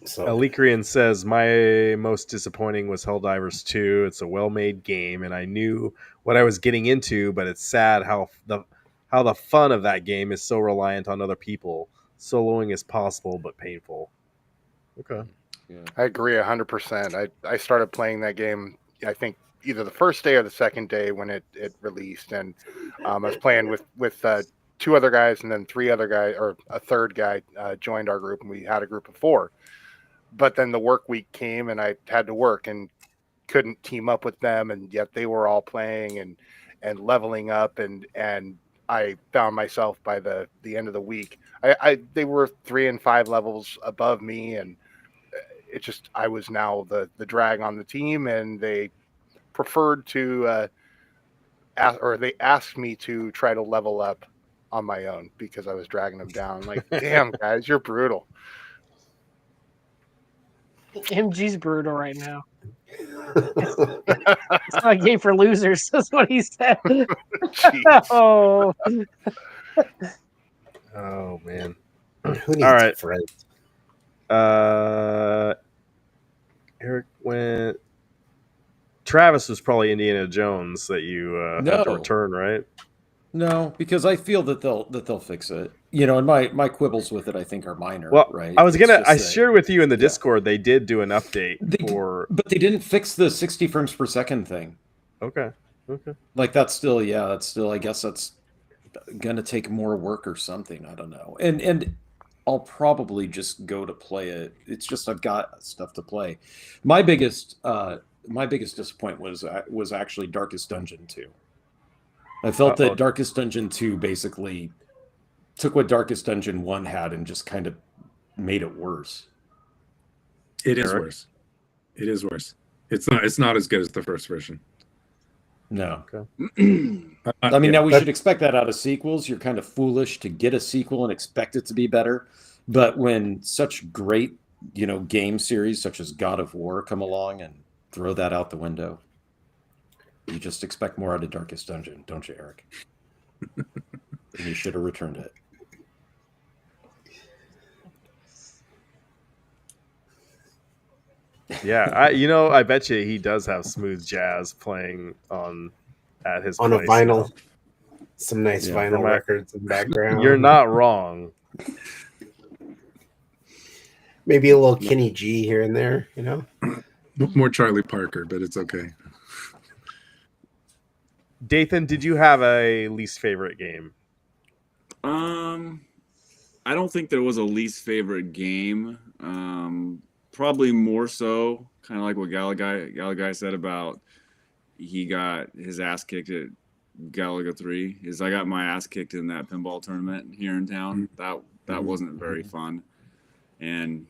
So Alikrian says, my most disappointing was Helldivers 2. It's a well-made game, and I knew what I was getting into, but it's sad how the fun of that game is so reliant on other people. Soloing is possible, but painful. Okay. Yeah. I agree 100%. I started playing that game, I think, either the first day or the second day when it released, and I was playing with two other guys, and then three other guys, or a third guy joined our group, and we had a group of four. But then the work week came, and I had to work and couldn't team up with them, and yet they were all playing and leveling up, and I found myself by the end of the week, they were 3 and 5 levels above me, and it just, I was now the drag on the team, and they preferred to they asked me to try to level up on my own because I was dragging them down. Like, damn guys, you're brutal. MG's brutal right now. It's not a game for losers. That's what he said. Oh. Oh man. Who needs All right. friends? Eric went. Travis was probably Indiana Jones that you had to No. return, right? No, because I feel that they'll fix it. You know, and my quibbles with it, I think, are minor. Well, right? I was It's gonna. just I that- shared with you in the yeah. Discord. They did do an update but they didn't fix the 60 frames per second thing. Okay. Okay. Like that's still, I guess that's gonna take more work or something. I don't know. And I'll probably just go to play it. It's just I've got stuff to play. My biggest disappointment was actually Darkest Dungeon 2. I felt that Darkest Dungeon 2 basically took what Darkest Dungeon 1 had and just kind of made it worse. It is worse. It is worse. It's not as good as the first version. No. Okay. I mean, now we should expect that out of sequels. You're kind of foolish to get a sequel and expect it to be better. But when such great, game series such as God of War come along and throw that out the window, you just expect more out of Darkest Dungeon, don't you, Eric? And you should have returned it. Yeah, I bet you he does have smooth jazz playing at his on a place, vinyl. Some nice vinyl From a- records in the background. You're not wrong. Maybe a little Kenny G here and there, More Charlie Parker, but it's okay. Dathan, did you have a least favorite game? I don't think there was a least favorite game. Probably more so, kind of like what Galagai said about he got his ass kicked at Galaga 3. Is I got my ass kicked in that pinball tournament here in town. That wasn't very fun. And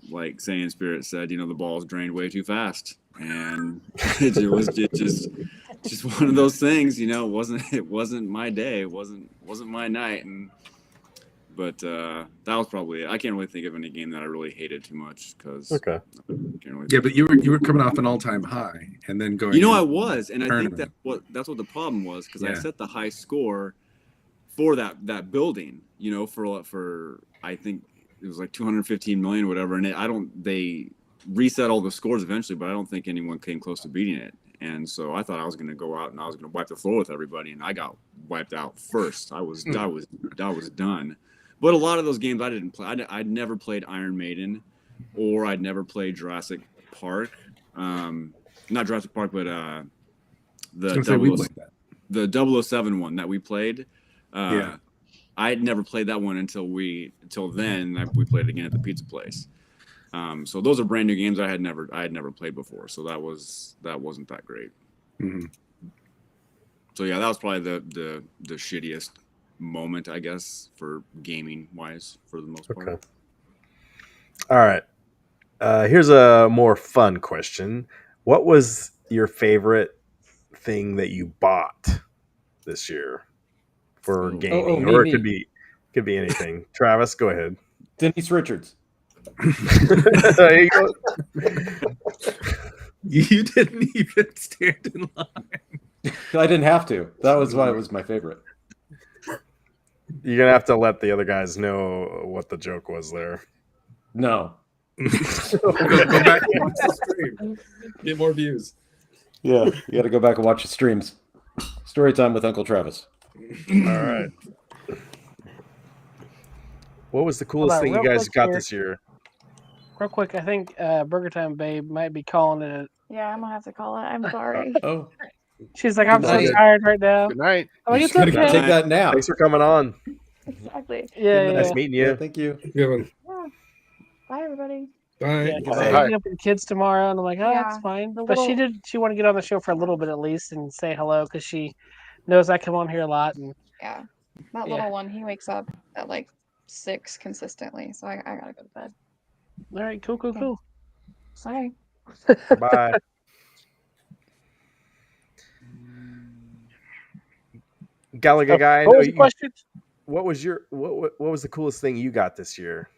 like Saiyan Spirit said, the balls drained way too fast. And it was just one of those things, it wasn't my day. It wasn't my night. But that was probably it. I can't really think of any game that I really hated too much because. Okay. Yeah, but you were coming off an all-time high and then going. I was, and I think that's what the problem was because I set the high score for that building. For I think it was like 215 million, whatever. And they reset all the scores eventually, but I don't think anyone came close to beating it. And so I thought I was going to go out and I was going to wipe the floor with everybody, and I got wiped out first. I was done. But a lot of those games I didn't play. I'd never played Iron Maiden, or I'd never played Jurassic Park. Not Jurassic Park, but the 007 one that we played. I had never played that one until then. We played it again at the pizza place. So those are brand new games I had never played before. So that wasn't that great. Mm-hmm. So yeah, that was probably the shittiest moment, I guess, for gaming wise for the most part. Okay. All right. Here's a more fun question. What was your favorite thing that you bought this year for gaming? Or it could be anything. Travis, go ahead. Denise Richards. There you go. You didn't even stand in line. I didn't have to. That was why it was my favorite. You're gonna have to let the other guys know what the joke was there. No. Go back and watch the stream. Get more views. Yeah, you got to go back and watch the streams. Story time with Uncle Travis. All right. What was the coolest thing you real guys quick got here. this year? Real quick, I think Burger Time Babe might be calling it. Yeah, I'm gonna have to call it. I'm sorry. Oh, She's like, I'm so Good night. tired right now. Good night. I'm like, it's gotta okay. take that nap. Thanks for coming on. Exactly. Yeah, Nice yeah. meeting Yeah, you. thank you. Good one. Yeah. Bye, everybody. Bye. Yeah, 'cause Bye. I meet up with the kids tomorrow, and I'm like, oh, that's Yeah, fine. the But she little- did. She wanted to get on the show for a little bit at least and say hello because she knows I come on here a lot. And Yeah. That Yeah. little one, he wakes up at like 6 consistently, so I gotta go to bed. all right, cool. Okay. Sorry. Bye. Gallagher guy, I What know was the you, question? what was your what was the coolest thing you got this year?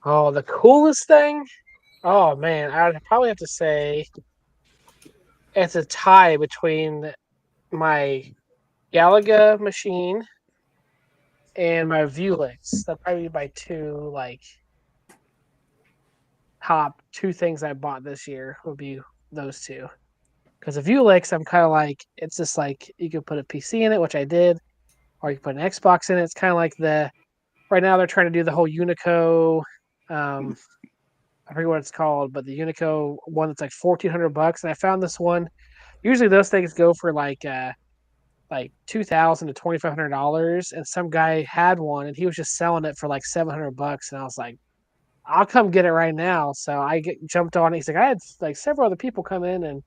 Oh, the coolest thing? Oh man, I'd probably have to say it's a tie between my Galaga machine and my Vuelix. That'd probably be my two top two things I bought this year would be those two. Because the Vuelix, I'm kind of like, it's just like you could put a PC in it, which I did, or you can put an Xbox in it. It's kind of like right now they're trying to do the whole Unico. I forget what it's called, but the Unico one that's like $1,400, and I found this one. Usually those things go for like $2,000 to $2,500, and some guy had one, and he was just selling it for like $700, and I was like, I'll come get it right now. So I jumped on it. He's like, I had like several other people come in and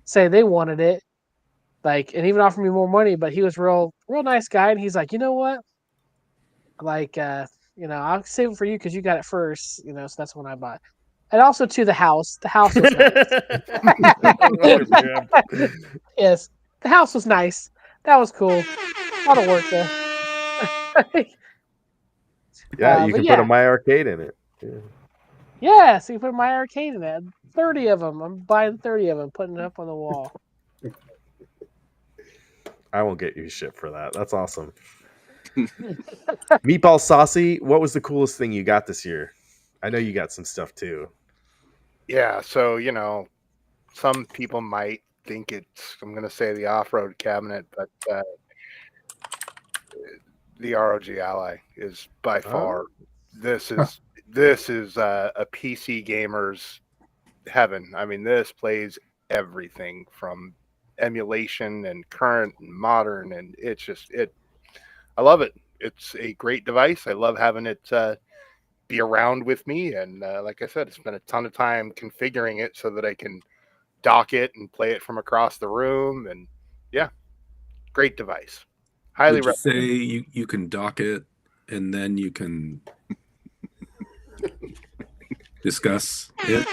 say they wanted it, and even offer me more money, but he was real nice guy, and he's like, you know what, I'll save it for you because you got it first, so that's when I bought. And also to the house. The house was nice. Yes, the house was nice. That was cool. A lot of work there. Yeah, you but can yeah. put a My Arcade in it. Yeah. Yeah, so you put my arcade in it. 30 of them. I'm buying 30 of them, putting it up on the wall. I won't get you shit for that. That's awesome. Meatball Saucy, what was the coolest thing you got this year? I know you got some stuff too. Yeah, so some people might think it's, I'm going to say the off-road cabinet, but the ROG Ally is by far this is a PC gamer's heaven. I mean, this plays everything from emulation and current and modern, and it's just I love it. It's a great device. I love having it be around with me, and like I said, I spent a ton of time configuring it so that I can dock it and play it from across the room. And yeah, great device. Highly Would you say you can dock it and then you can discuss it?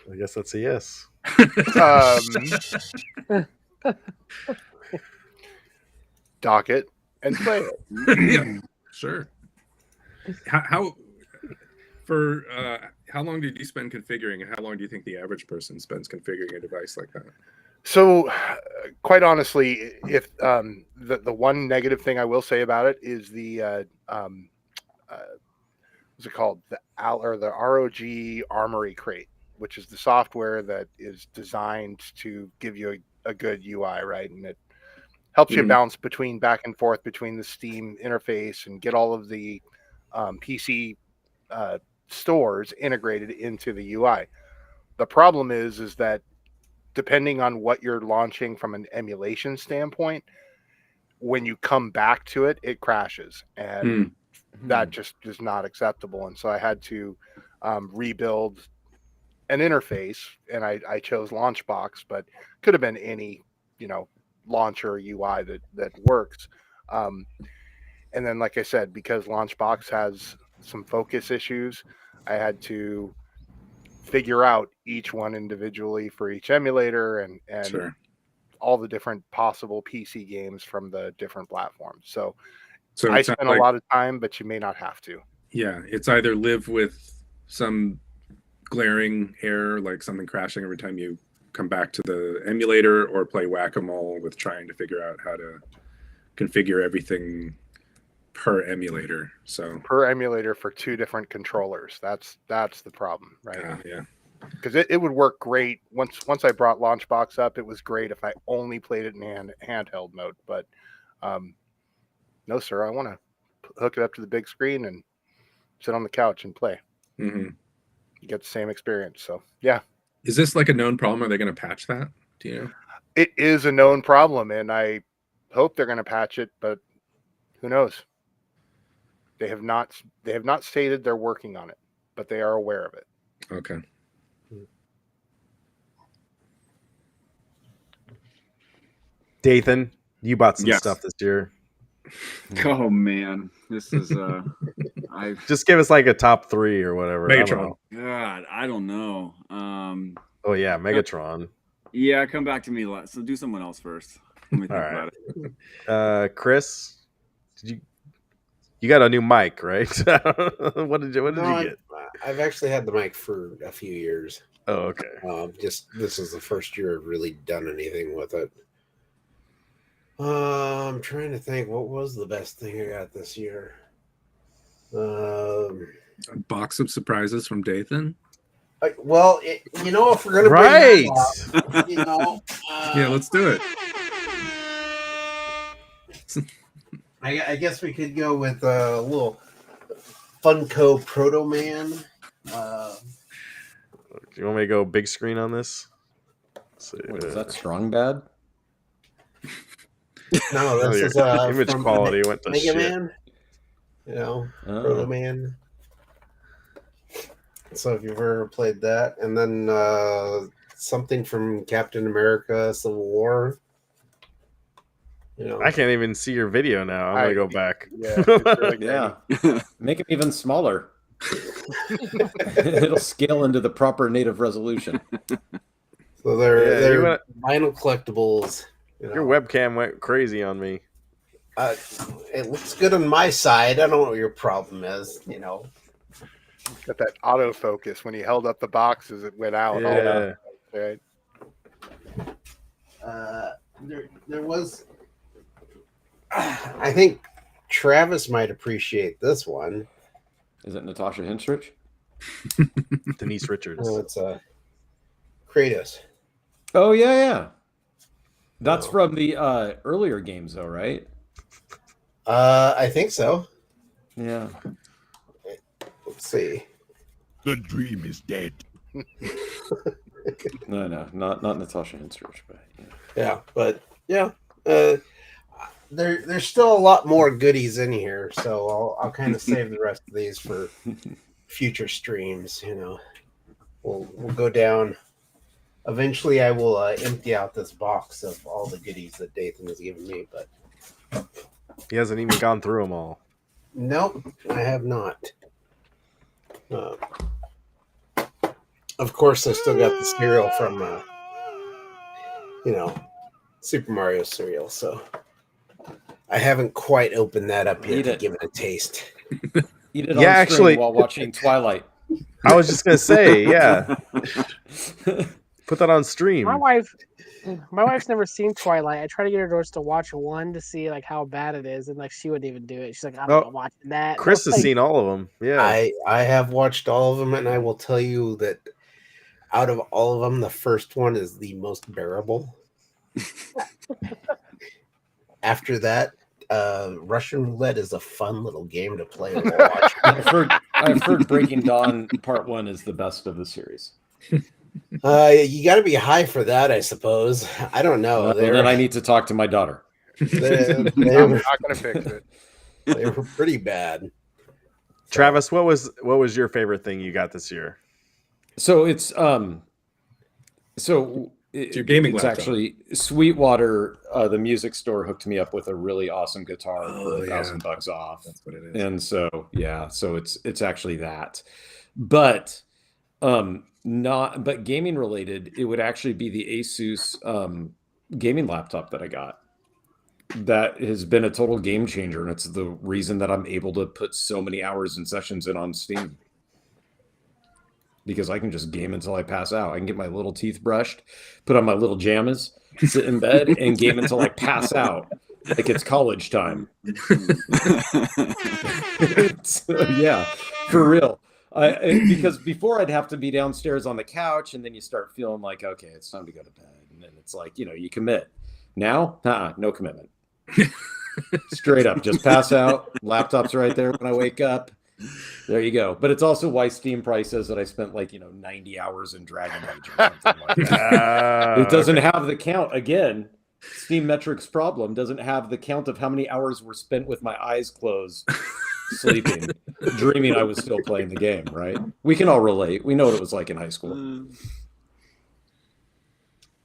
I guess that's a yes. Dock it and play it. Yeah, sure. How long did you spend configuring, and how long do you think the average person spends configuring a device like that? So, quite honestly, if the one negative thing I will say about it is the what's it called, the ROG Armory Crate, which is the software that is designed to give you a good UI, right? And it helps you bounce back and forth between the Steam interface and get all of the PC stores integrated into the UI. The problem is that depending on what you're launching from an emulation standpoint, when you come back to it, it crashes, and that just is not acceptable. And so I had to rebuild an interface, and I chose Launchbox, but could have been any, launcher UI that works. And then, like I said, because Launchbox has some focus issues, I had to figure out each one individually for each emulator and Sure. all the different possible PC games from the different platforms. So So I it sounds spend like, a lot of time, but you may not have to. yeah, it's either live with some glaring error, like something crashing every time you come back to the emulator, or play whack-a-mole with trying to figure out how to configure everything per emulator. So Per emulator for 2 different controllers. That's the problem, right? yeah. Because it would work great once I brought Launchbox up. It was great if I only played it in handheld mode, but no, sir. I want to hook it up to the big screen and sit on the couch and play. Mm-hmm. You get the same experience. So yeah. Is this like a known problem? Are they going to patch that? Do you know? It is a known problem, and I hope they're going to patch it, but who knows? They have not stated they're working on it, but they are aware of it. Okay. Dathan, you bought some Yes. stuff this year. Oh man, this is I Just give us like a top 3 or whatever. I don't Megatron. know. God, I don't know. Oh yeah, Megatron. Yeah, come back to me. So do someone else first. Let me think All right. about it. Chris, you got a new mic, right? What did you get? I've actually had the mic for a few years. Oh, okay. Just this is the first year I've really done anything with it. I'm trying to think, what was the best thing I got this year? A box of surprises from Dathan. Well, if we're gonna Right. bring that up, Yeah, let's do it. I guess we could go with a little Funko Proto Man. Do you want me to go big screen on this? What, is that strong bad? No, this is image from quality went to Mega shit. Man. Proto Man. So if you've ever played that, and then something from Captain America: Civil War. I can't even see your video now. I'm gonna go back. Yeah, it's really Yeah. Make it even smaller. It'll scale into the proper native resolution. So they're you went- vinyl collectibles. Your webcam went crazy on me. It looks good on my side. I don't know what your problem is. Got that autofocus. When he held up the boxes, it went out. Yeah. Right. There was. I think Travis might appreciate this one. Is it Natasha Henstridge? Denise Richards. Oh, it's Kratos. Oh yeah. That's from the earlier games, though, right? I think so. Yeah. Let's see. The dream is dead. No, not Natasha Henstridge, but yeah. There's still a lot more goodies in here, so I'll kind of save the rest of these for future streams. We'll go down. Eventually, I will empty out this box of all the goodies that Dathan has given me, but He hasn't even gone through them all. nope, I have not. Of course, I still got the cereal from, Super Mario cereal, so I haven't quite opened that up yet Eat to it. give it a taste. Eat it Yeah, on actually- stream while watching Twilight. I was just gonna say, yeah. Put that on stream. My wife's never seen Twilight. I try to get her to watch one to see like how bad it is, and like she wouldn't even do it. She's like, I'm Oh, not watching that. Chris has Like, seen all of them. Yeah. I have watched all of them, and I will tell you that out of all of them, the first one is the most bearable. After that, Russian roulette is a fun little game to play while watching. I've heard Breaking Dawn Part 1 is the best of the series. You got to be high for that, I suppose. I don't know. Well, then I need to talk to my daughter. They I'm were, not going to fix it. they were pretty bad. Travis, what was your favorite thing you got this year? So it's your gaming It's laptop. actually Sweetwater. The music store hooked me up with a really awesome guitar Oh, for yeah. $1,000 off. That's what it is. And so it's actually that, but gaming related, it would actually be the Asus gaming laptop that I got that has been a total game changer, and it's the reason that I'm able to put so many hours and sessions in on Steam. Because I can just game until I pass out. I can get my little teeth brushed, put on my little jammies, sit in bed, and game until I pass out, like it's college time. So, yeah, for real. Because before I'd have to be downstairs on the couch, and then you start feeling like, okay, it's time to go to bed, and then it's like, you commit. Now, no commitment. Straight up, just pass out. Laptop's right there when I wake up. There you go. But it's also why Steam Price says that I spent 90 hours in Dragon Age or something like that. It doesn't have the count. Again, Steam Metrics problem doesn't have the count of how many hours were spent with my eyes closed, sleeping, dreaming I was still playing the game, right? We can all relate. We know what it was like in high school.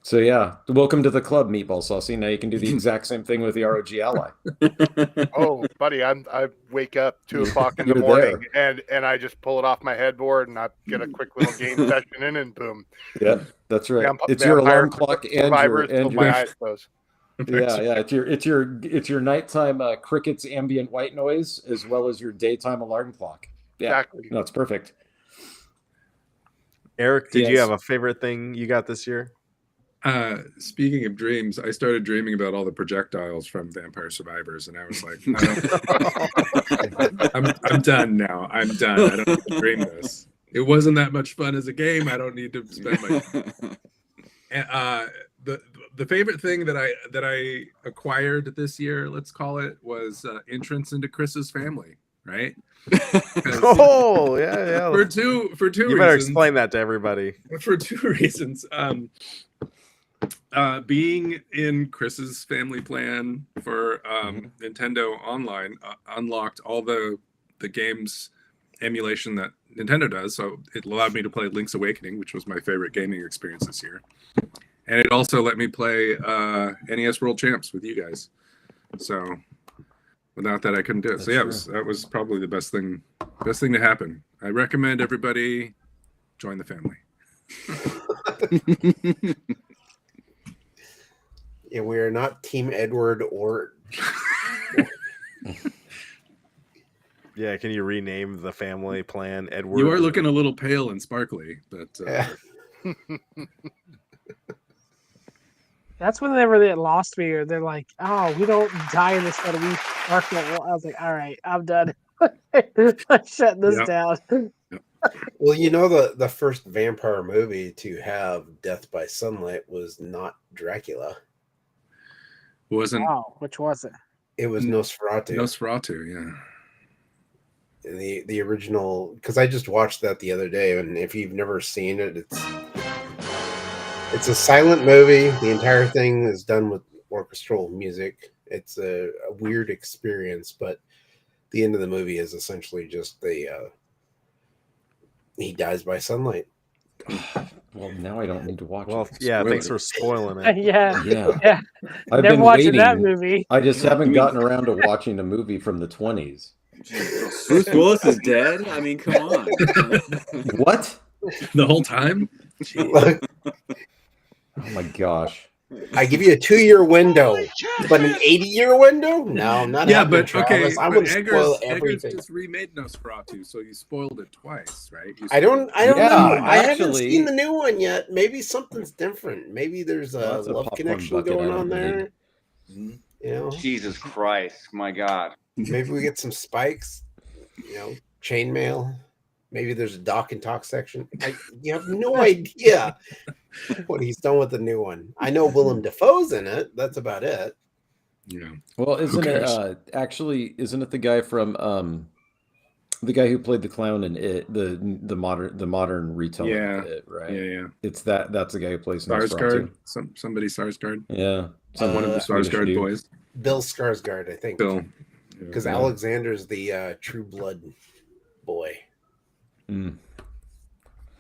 So yeah, welcome to the club, Meatball Saucy. Now you can do the exact same thing with the ROG Ally. Oh, buddy, I wake up 2 o'clock in the morning and I just pull it off my headboard and I get a quick little game session in and boom. Yeah, that's right. It's your alarm clock and your my eyes close. Yeah. It's your nighttime crickets ambient white noise as well as your daytime alarm clock. Yeah, exactly. No, it's perfect. Eric, did you have a favorite thing you got this year? Speaking of dreams, I started dreaming about all the projectiles from Vampire Survivors, and I was like, I'm done now. I'm done. I don't need to dream this. It wasn't that much fun as a game. I don't need to spend my. The favorite thing that I acquired this year, let's call it, was entrance into Chris's family. Right. Oh yeah. For two reasons. You better explain that to everybody. For 2 reasons. Being in Chris's family plan for Nintendo Online unlocked all the games emulation that Nintendo does, so it allowed me to play Link's Awakening, which was my favorite gaming experience this year, and it also let me play NES World Champs with you guys. So without that, I couldn't do it. So yeah, that was probably the best thing to happen. I recommend everybody join the family. Yeah, we are not Team Edward or. Yeah, can you rename the family plan Edward? You are looking a little pale and sparkly, but. That's whenever they lost me, or they're like, "Oh, we don't die in this one. We arc that." I was like, "All right, I'm done. I'm shutting this down." Well, the first vampire movie to have death by sunlight was not Dracula. Wasn't. Wow, which was it? It was Nosferatu. Nosferatu, yeah. The original, because I just watched that the other day, and if you've never seen it, it's a silent movie. The entire thing is done with orchestral music. It's a weird experience, but the end of the movie is essentially just he dies by sunlight. Well, now I don't need to watch it. Well, yeah, thanks for spoiling it. Yeah. I've Never been watching waiting. that movie. I just haven't gotten around to watching a movie from the 20s. Bruce Willis is dead? I mean, come on. What? The whole time? Oh my gosh. I give you a 2-year window, but an 80-year window? No, I'm not. Yeah, but okay. I'm going to spoil everything. Eggers just remade Nosferatu, so you spoiled it twice, right? I don't know. I haven't actually- seen the new one yet. Maybe something's different. Maybe there's a love popcorn connection bucket going I on don't there. need. You know, Jesus Christ, my God. maybe we get some spikes. Chainmail. Maybe there's a dock and talk section. You have no idea what he's done with the new one. I know Willem Dafoe's in it. That's about it. Yeah. Well, isn't it the guy from the guy who played the clown in It, the modern retelling of It, right? Yeah. It's that's the guy who plays Sarsgaard. Somebody Sarsgaard. Yeah. One of the Sarsgaard boys. Bill Skarsgård, I think. Bill. Because Alexander's the True Blood boy. Mm.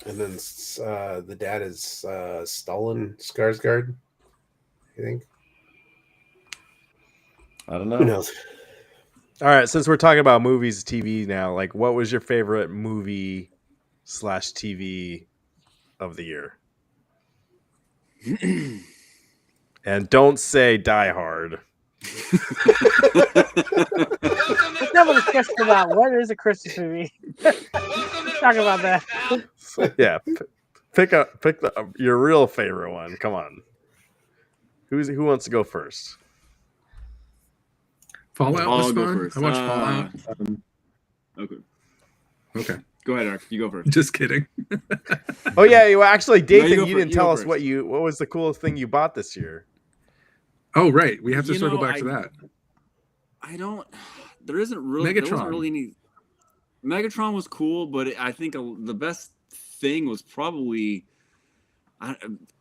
And then the dad is Stalin Skarsgård, I think. I don't know. Who knows? All right, since we're talking about movies, TV now, like, what was your favorite movie/TV of the year? And don't say Die Hard. Let's have a discussion about what is a Christmas movie. Let's talk about that. Yeah, pick your real favorite one. Come on. Who wants to go first? Fallout I'll was go fun. first. I watched Fallout. Okay. Okay. Go ahead, Eric. You go first. Just kidding. Oh yeah, you actually, Dathan, go you fir- didn't you tell go us first. what was the coolest thing you bought this year. Oh, right. We have to You circle know, back to that. I don't. There isn't really. There wasn't Megatron. really any. Megatron was cool, but I think the best thing was probably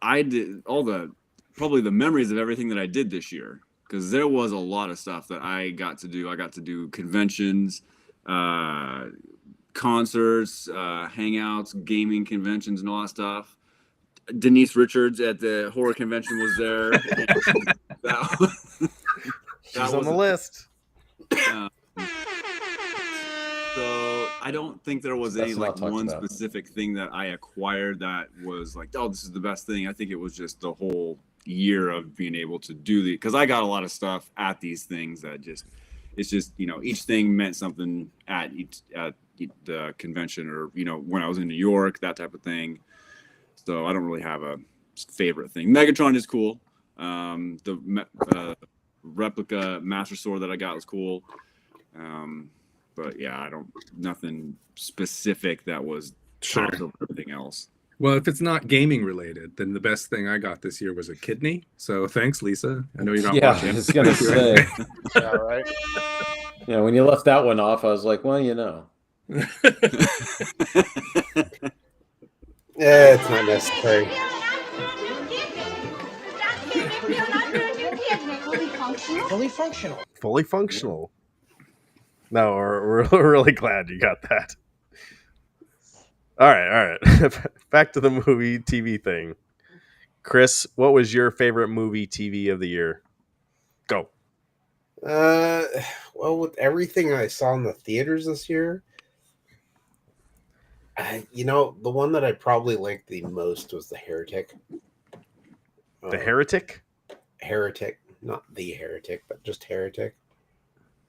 I did probably the memories of everything that I did this year, because there was a lot of stuff that I got to do. I got to do conventions, concerts, hangouts, gaming conventions, and all that stuff. Denise Richards at the horror convention was there. She's on the list. So I don't think there was any That's not talked one about. specific thing that I acquired that was like, oh, this is the best thing. I think it was just the whole year of being able to do because I got a lot of stuff at these things that it's just each thing meant something at the convention, or when I was in New York, that type of thing. So I don't really have a favorite thing. Megatron is cool. The replica Master Sword that I got was cool. But yeah, nothing specific that was topped over everything else. Well, if it's not gaming related, then the best thing I got this year was a kidney. So thanks, Lisa. I know you're not Yeah, watching. I was gonna say. Yeah, right. Yeah, when you left that one off, I was like, well, Yeah, it's not necessary. Fully functional. No, we're really glad you got that. All right. Back to the movie TV thing. Chris, what was your favorite movie TV of the year? Go. Well, with everything I saw in the theaters this year, the one that I probably liked the most was The Heretic. The Heretic? Heretic, not The Heretic, but just Heretic.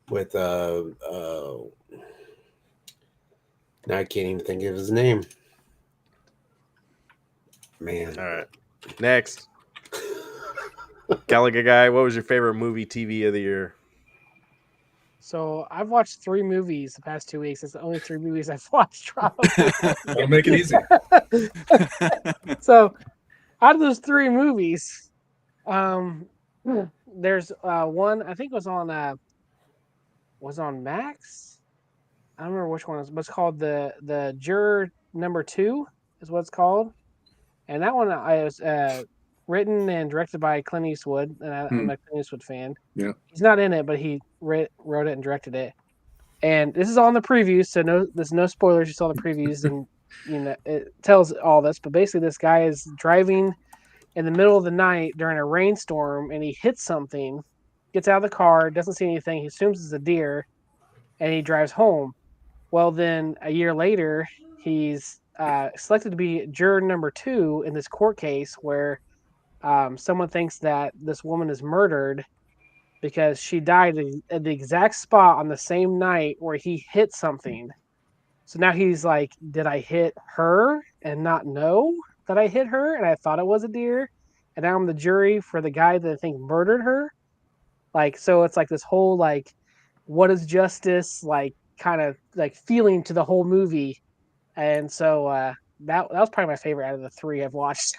With now I can't even think of his name. Man. All right. Next. Gallagher guy, what was your favorite movie TV of the year? So I've watched 3 movies the past 2 weeks. It's the only 3 movies I've watched. Probably. That'll make it easy. So out of those 3 movies, there's one I think was on Max. I don't remember which one it was, but it's called the Juror Number 2 is what it's called, and that one I was written and directed by Clint Eastwood, and I'm a Clint Eastwood fan. Yeah, he's not in it, but he wrote it and directed it. And this is all in the previews, so there's no spoilers. You saw the previews, and it tells all this. But basically, this guy is driving in the middle of the night during a rainstorm, and he hits something, gets out of the car, doesn't see anything. He assumes it's a deer, and he drives home. Well, then a year later, he's selected to be juror number 2 in this court case where someone thinks that this woman is murdered because she died at the exact spot on the same night where he hit something. So now he's like, did I hit her and not know that I hit her and I thought it was a deer? And now I'm the jury for the guy that I think murdered her. So it's like this whole what is justice, kind of feeling to the whole movie. And so that was probably my favorite out of the 3 I've watched.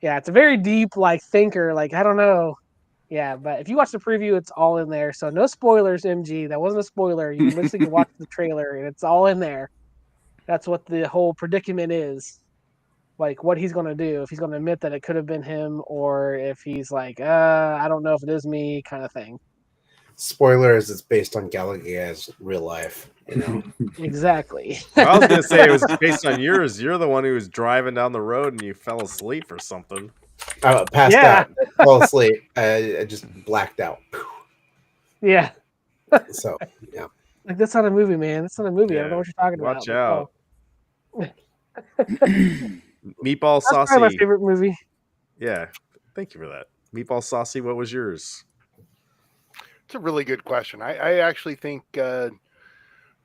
Yeah, it's a very deep thinker. I don't know. Yeah, but if you watch the preview, it's all in there. So no spoilers, MG. That wasn't a spoiler. You can literally watch the trailer, and it's all in there. That's what the whole predicament is. What he's going to do. If he's going to admit that it could have been him, or if he's I don't know if it is me, kind of thing. Spoiler is it's based on Gallagher's real life. Exactly. I was going to say it was based on yours. You're the one who was driving down the road and you fell asleep or something. Passed out, fell asleep. I just blacked out. Yeah. So, yeah. That's not a movie, man. That's not a movie. Yeah. I don't know what you're talking about. Watch out. Meatball That's Saucy. probably my favorite movie. Yeah. Thank you for that. Meatball Saucy, what was yours? It's a really good question. I actually think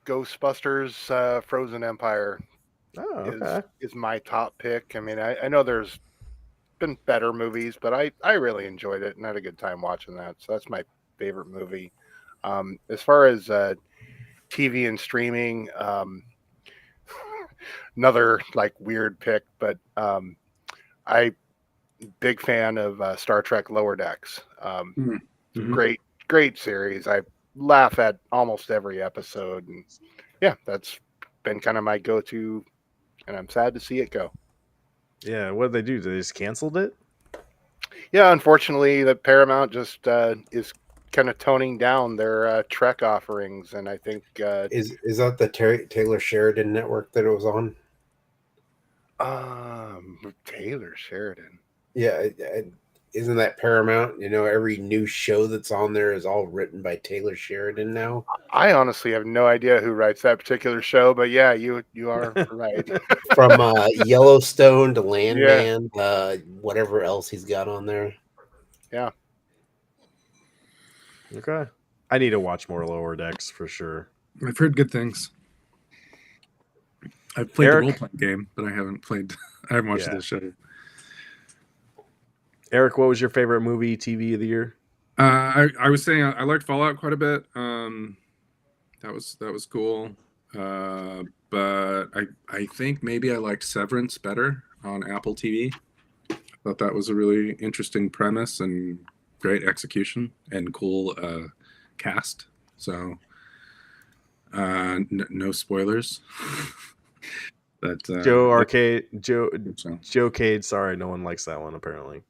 Ghostbusters Frozen Empire Oh, okay. is my top pick. I mean, I know there's been better movies, but I really enjoyed it and had a good time watching that. So that's my favorite movie. As far as TV and streaming, another like weird pick, but I big fan of Star Trek Lower Decks. Mhm. Great series. I laugh at almost every episode, and yeah, that's been kind of my go-to. And I'm sad to see it go. Yeah, what did they do? They just canceled it? Yeah, unfortunately, the Paramount just is kind of toning down their Trek offerings, and I think Is that the Taylor Sheridan network that it was on? Taylor Sheridan. Yeah, isn't that Paramount? You know, every new show that's on there is all written by Taylor Sheridan now. I honestly have no idea who writes that particular show, but yeah, you are right. From Yellowstone to Landman, whatever else he's got on there. Yeah. Okay. I need to watch more Lower Decks for sure. I've heard good things. I've played Eric? the role-playing game, but I haven't watched this show. Eric, what was your favorite movie, TV of the year? I was saying I liked Fallout quite a bit. That was cool. But I think maybe I liked Severance better on Apple TV. I thought that was a really interesting premise and great execution and cool cast. So no spoilers. But Joe Cade. Sorry, no one likes that one apparently.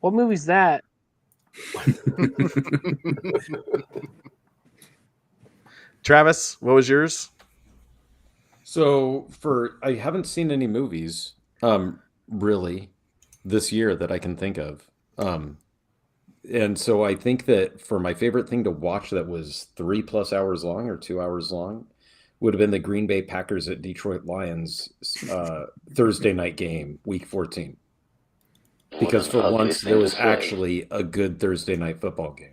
What movie's that? Travis, what was yours? So I haven't seen any movies really this year that I can think of. And so I think that for my favorite thing to watch that was 3+ hours long or 2 hours long would have been the Green Bay Packers at Detroit Lions Thursday night game, week 14. Because for once there was actually a good Thursday night football game.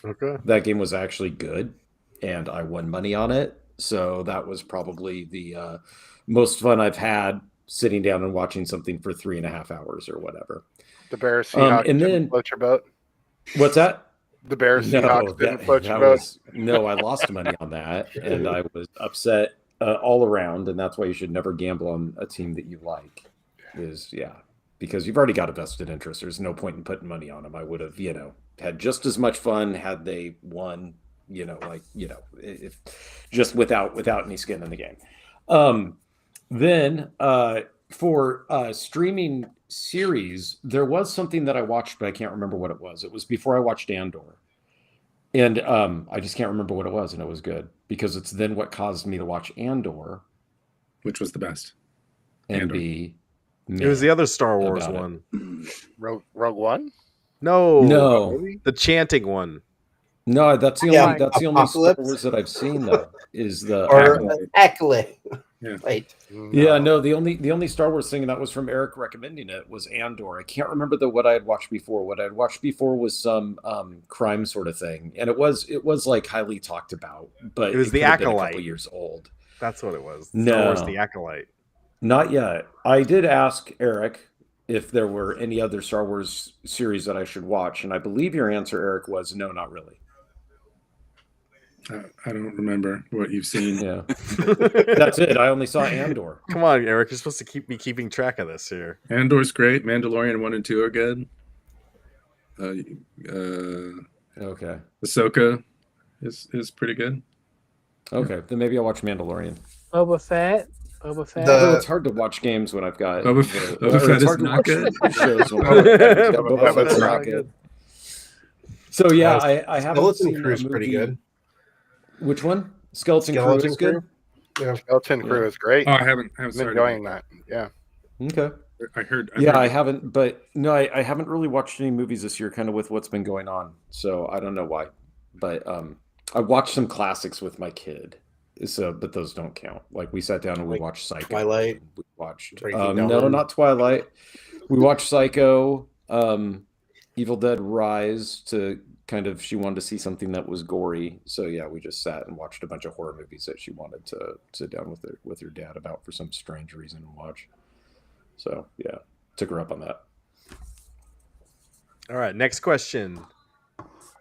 Okay. That game was actually good, and I won money on it. So that was probably the most fun I've had sitting down and watching something for 3.5 hours or whatever. The Bears Seahawks and then didn't float your boat. What's that? The Bears Seahawks didn't float your boat. No, I lost money on that, and I was upset all around. And that's why you should never gamble on a team that you like. Because you've already got a vested interest. There's no point in putting money on them. I would have, had just as much fun had they won. If just without any skin in the game. Then for streaming series, there was something that I watched, but I can't remember what it was. It was before I watched Andor, and I just can't remember what it was, and it was good because it's then what caused me to watch Andor, which was the best. And it was the other Star Wars one. Rogue One? No, the chanting one. No, that's the only that's the only Star Wars that I've seen though. Is the Acolyte. Yeah. Wait. Yeah, no, the only Star Wars thing that was from Eric recommending it was Andor. I can't remember what I had watched before. What I had watched before was some crime sort of thing, and it was like highly talked about, but it was the Acolyte. A couple years old. That's what it was. No, Star Wars, the Acolyte. Not yet. I did ask Eric if there were any other Star Wars series that I should watch, and I believe your answer, Eric, was no, not really. I don't remember what you've seen. Yeah, that's it. I only saw Andor. Come on, Eric. You're supposed to be keeping track of this here. Andor's great. Mandalorian 1 and 2 are good. Okay. Ahsoka is pretty good. Okay, then maybe I'll watch Mandalorian. Boba Fett. It's hard to watch games when I've got. Boba Fett is not good. Shows when Boba Fett's not good. So yeah, I haven't seen Crew's pretty good. Which one? Skeleton Crew is good. Yeah, Skeleton Crew is great. Oh, I haven't I'm started enjoying that. Yeah. Okay. I heard. I haven't, but no, I haven't really watched any movies this year, kind of with what's been going on. So I don't know why, but I watched some classics with my kid. So, but those don't count. Like we sat down and we Like watched Psycho. Twilight? We watched Breaking no, Dawn? not Twilight. We watched Psycho, Evil Dead Rise to kind of she wanted to see something that was gory. So yeah, we just sat and watched a bunch of horror movies that she wanted to sit down with her dad about for some strange reason and watch. So yeah, took her up on that. All right, next question.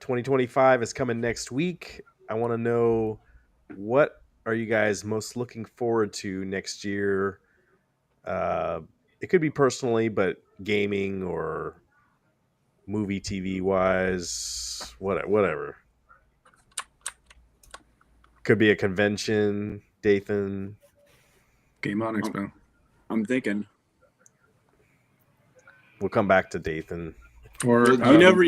2025 is coming next week. I want to know, what are you guys most looking forward to next year? It could be personally, but gaming or movie, TV wise, whatever. Could be a convention, Dathan. Game on Expo. I'm thinking. We'll come back to Dathan. Or Well, you never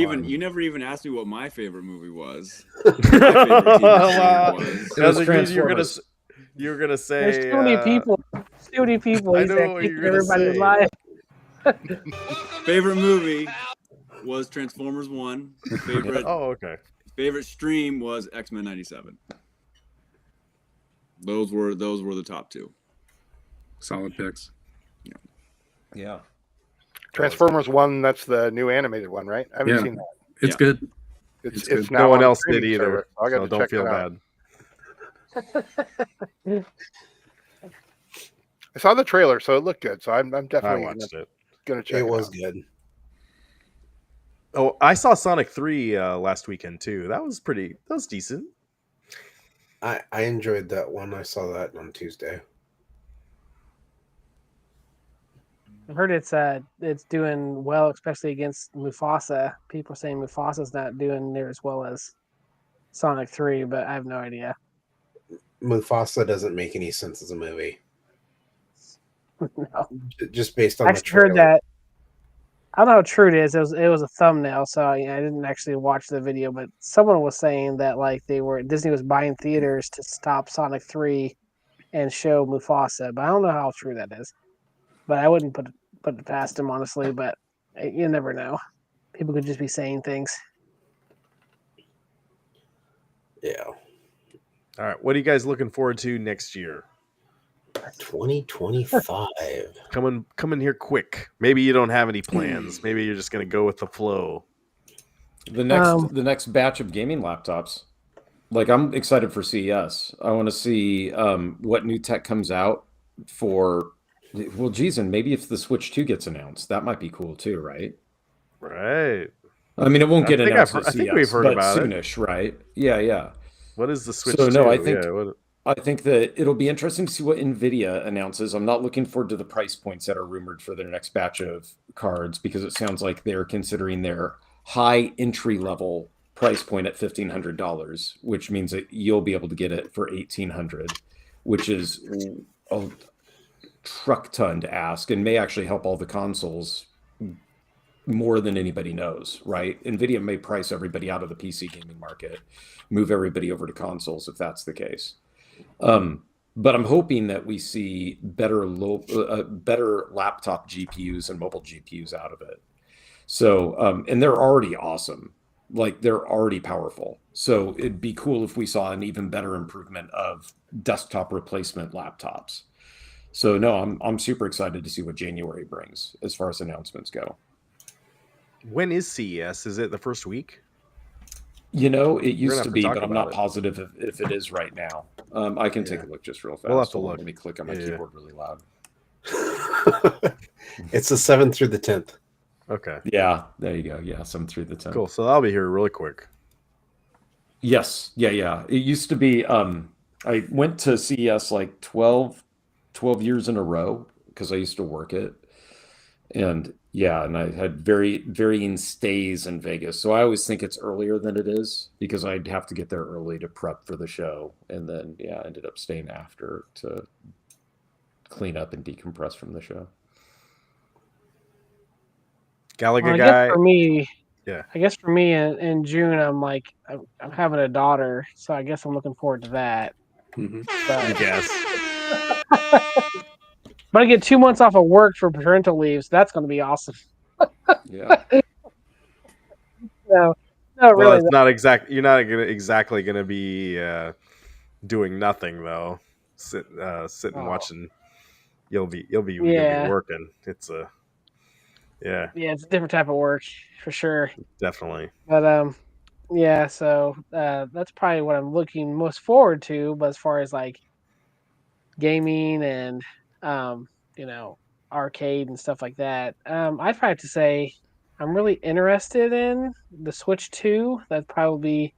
even asked me what my favorite movie was. My favorite TV series was. I was like, you were gonna say. There's too many people. Too many people. I He's know like, what keep you're gonna everybody say. alive. Favorite movie was Transformers 1. Favorite Oh, okay. favorite stream was X-Men 97. Those were the top two. solid picks. Yeah. Transformers 1, that's the new animated one, right? I haven't Yeah. seen that. It's Yeah. good. It's good. now No one on the else did streaming either. service, so I got So to don't check feel that out. bad. I saw the trailer, so it looked good. So I'm I definitely watched it. gonna check. It was out. good. Oh, I saw Sonic 3 last weekend too. That was decent. I enjoyed that one. I saw that on Tuesday. I've heard it's doing well, especially against Mufasa. People are saying Mufasa's not doing near as well as Sonic 3, but I have no idea. Mufasa doesn't make any sense as a movie. No. Just based on I the actually heard trailer. that. I don't know how true it is. It was a thumbnail, so I didn't actually watch the video. But someone was saying that like Disney was buying theaters to stop Sonic 3 and show Mufasa, but I don't know how true that is. But I wouldn't put it past him, honestly. But you never know. People could just be saying things. Yeah. All right, what are you guys looking forward to next year? 2025. Come in here quick. Maybe you don't have any plans. Maybe you're just gonna go with the flow. The next batch of gaming laptops. Like I'm excited for CES. I want to see what new tech comes out for. Well, geez, and maybe if the Switch 2 gets announced, that might be cool too, right? Right. I mean, it won't get announced at I CES, think we've heard but about it. soonish, right? Yeah. What is the Switch? So no, 2? I think Yeah, I think that it'll be interesting to see what Nvidia announces. I'm not looking forward to the price points that are rumored for their next batch of cards because it sounds like they're considering their high entry level price point at $1,500, which means that you'll be able to get it for $1,800, which is a truck ton to ask and may actually help all the consoles more than anybody knows, right? Nvidia may price everybody out of the PC gaming market, move everybody over to consoles if that's the case. But I'm hoping that we see better laptop GPUs and mobile GPUs out of it. So, and they're already awesome. Like they're already powerful. So it'd be cool if we saw an even better improvement of desktop replacement laptops. So no, I'm super excited to see what January brings as far as announcements go. When is CES? Is it the first week? You know, it used to have be, to talk but I'm about not it. positive if it is right now. I can take a look just real fast. We'll have to Hold on, look. Let me click on my Yeah. keyboard really loud. It's the 7th through the 10th. Okay. Yeah, there you go. Yeah, some through the 10. Cool. So I'll be here really quick. Yes. Yeah. It used to be, I went to CES like 12 years in a row because I used to work it. And yeah, and I had varying stays in Vegas. So I always think it's earlier than it is because I'd have to get there early to prep for the show. And then, yeah, I ended up staying after to clean up and decompress from the show. Gallagher I guy. guess for me, Yeah. I guess for me in June, I'm having a daughter, so I guess I'm looking forward to that. Mm-hmm. I guess. But I get 2 months off of work for parental leave, so that's going to be awesome. Yeah. No, Well, really. it's not exact. You're not exactly gonna be doing nothing though. Sitting Oh. watching. You'll be Yeah. working. It's Yeah, it's a different type of work for sure. definitely. But yeah, so that's probably what I'm looking most forward to. But as far as like gaming and um, you know, arcade and stuff like that, I'd probably have to say I'm really interested in the Switch 2. That'd probably be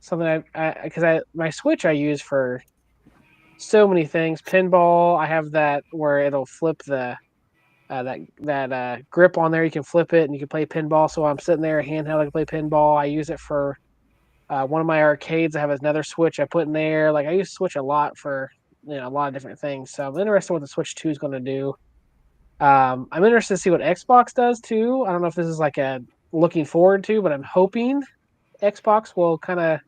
something because my Switch I use for so many things. Pinball, I have that where it'll flip the that grip on there. You can flip it and you can play pinball. So I'm sitting there handheld, I can play pinball. I use it for one of my arcades. I have another Switch I put in there. Like I use Switch a lot for a lot of different things. So I'm interested in what the Switch 2 is going to do. I'm interested to see what Xbox does too. I don't know if this is like a looking forward to, but I'm hoping Xbox will kind of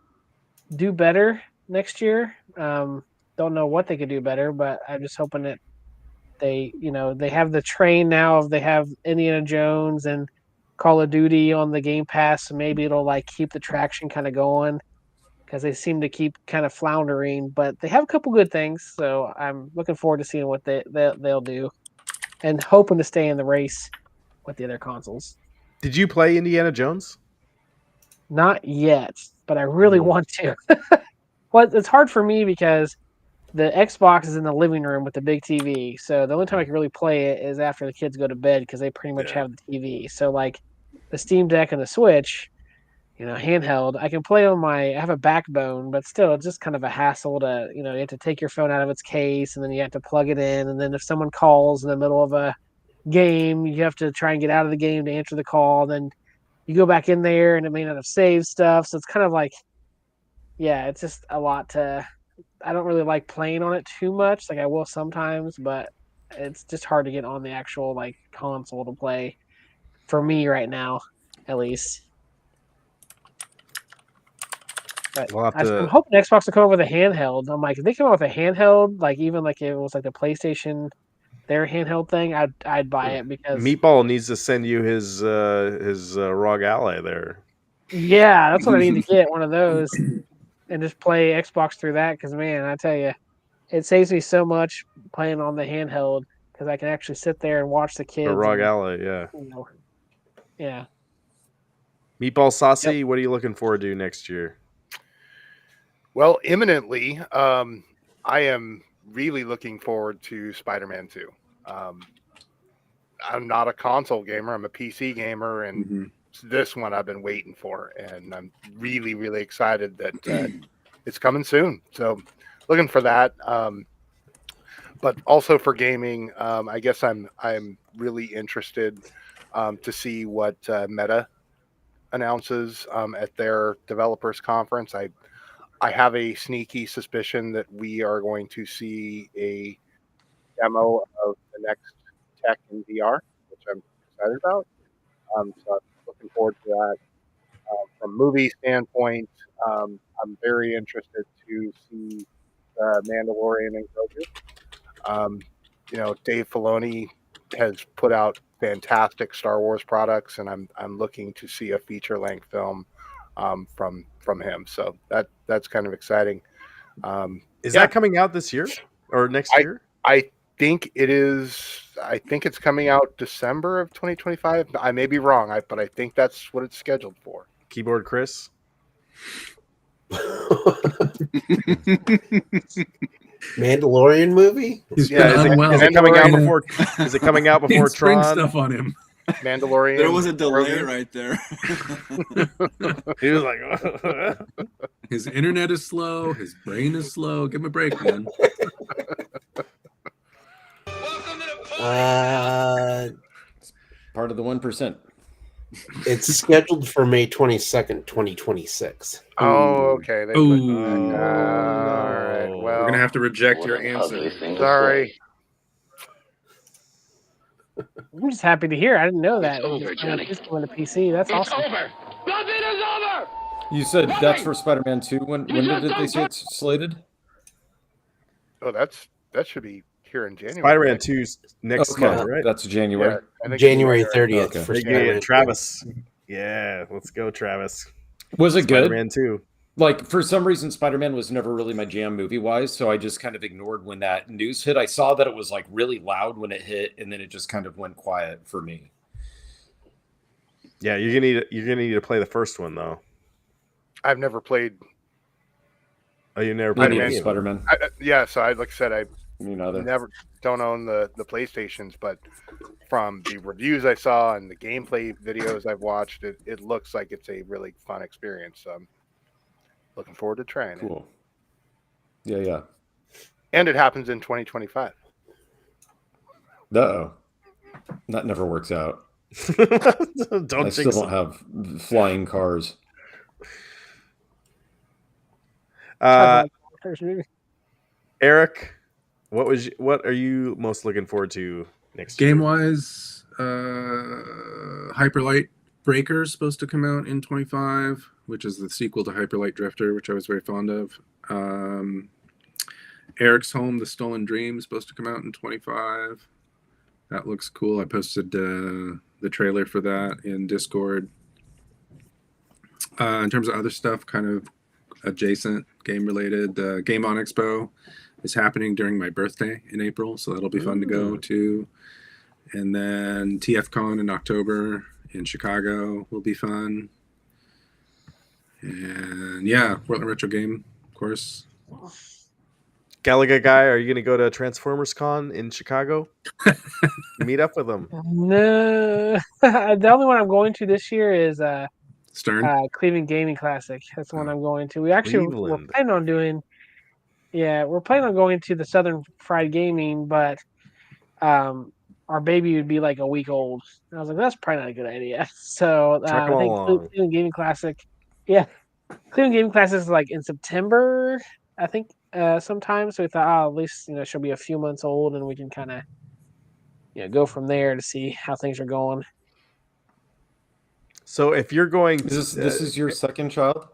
do better next year. Don't know what they could do better, but I'm just hoping that they have the train now of they have Indiana Jones and Call of Duty on the Game Pass, so maybe it'll like keep the traction kind of going because they seem to keep kind of floundering, but they have a couple good things, so I'm looking forward to seeing what they'll do and hoping to stay in the race with the other consoles. Did you play Indiana Jones? Not yet, but I really want to. Well, it's hard for me because the Xbox is in the living room with the big TV. So the only time I can really play it is after the kids go to bed because they pretty much have the TV. So like the Steam Deck and the Switch, handheld, I can play on I have a backbone, but still it's just kind of a hassle to, you have to take your phone out of its case and then you have to plug it in. And then if someone calls in the middle of a game, you have to try and get out of the game to answer the call. Then you go back in there and it may not have saved stuff. So it's kind of like, yeah, it's just a lot I don't really like playing on it too much. Like I will sometimes, but it's just hard to get on the actual like console to play for me right now, at least. But I'm hoping Xbox will come up with a handheld. I'm like, if they come up with a handheld, like even like if it was like the PlayStation, their handheld thing, I'd buy it because Meatball needs to send you his ROG Ally there. Yeah, that's what I need to get, one of those, and just play Xbox through that. Because man, I tell you, it saves me so much playing on the handheld because I can actually sit there and watch the kids. The ROG Ally, yeah. Yeah. Meatball Saucy, What are you looking forward to next year? Well, imminently, I am really looking forward to Spider-Man 2. I'm not a console gamer. I'm a PC gamer, and this one I've been waiting for, and I'm really, really excited that it's coming soon. So looking for that. But also for gaming, I guess I'm really interested to see what Meta announces at their developers conference. I have a sneaky suspicion that we are going to see a demo of the next tech in VR, which I'm excited about. So I'm looking forward to that. From a movie standpoint, I'm very interested to see Mandalorian and Grogu. Dave Filoni has put out fantastic Star Wars products, and I'm looking to see a feature length film from him. So that's kind of exciting. Is that coming out this year or next year? I think it is. I think it's coming out December of 2025. I may be wrong, but I think that's what it's scheduled for. Keyboard Chris. Mandalorian movie? Is it coming out before? Is it coming out before Tron? Stuff on him. Mandalorian. There was a delay right there. He was like, his internet is slow. His brain is slow. Give him a break, man. Part of the 1%. It's scheduled for May 22nd, 2026. Oh, okay. All right. Well, we're gonna have to reject your answer. Sorry. I'm just happy to hear. I didn't know that. It's going to PC. That's awesome. Over. Nothing is over. You said that's for Spider-Man 2. When did they say it's slated? Oh, that should be here in January. Spider-Man 2's next month, right? That's January. Yeah, January 30th. Okay. For Spider-Man. Travis. Yeah, let's go, Travis. Was it good? Spider-Man 2. Like, for some reason, Spider-Man was never really my jam movie-wise, so I just kind of ignored when that news hit. I saw that it was, like, really loud when it hit, and then it just kind of went quiet for me. Yeah, you're gonna need to play the first one though. I've never played. Oh, you never Me played neither, any of them? Spider-Man. Yeah, so like I said, I Me neither. never don't own the PlayStations, but from the reviews I saw and the gameplay videos I've watched, it looks like it's a really fun experience. So I'm looking forward to trying it. Cool. Yeah. And it happens in 2025. Uh-oh. That never works out. Don't I still jinx don't it. have flying cars. Eric, what are you most looking forward to next Game year? wise, Hyperlight Breaker is supposed to come out in 25, which is the sequel to Hyperlight Drifter, which I was very fond of. Eric's Home, The Stolen Dream is supposed to come out in 25. That looks cool. I posted the trailer for that in Discord. In terms of other stuff, kind of adjacent game related, Game On Expo is happening during my birthday in April, so that'll be fun to go to. And then TFCon in October in Chicago will be fun. And yeah, Portland Retro Game, of course. Galaga guy, are you going to go to Transformers Con in Chicago? Meet up with them. No, the only one I'm going to this year is Stern. Cleveland Gaming Classic. That's the one I'm going to. We're planning on doing. Yeah, we're planning on going to the Southern Fried Gaming, but our baby would be like a week old. And I was like, that's probably not a good idea. So Truck 'em I think along. Cleveland Gaming Classic. Yeah, Cleveland Gaming Classic is like in September, I think, sometime. So we thought, at least she'll be a few months old, and we can kind of go from there to see how things are going. So if you're going, This is your second child?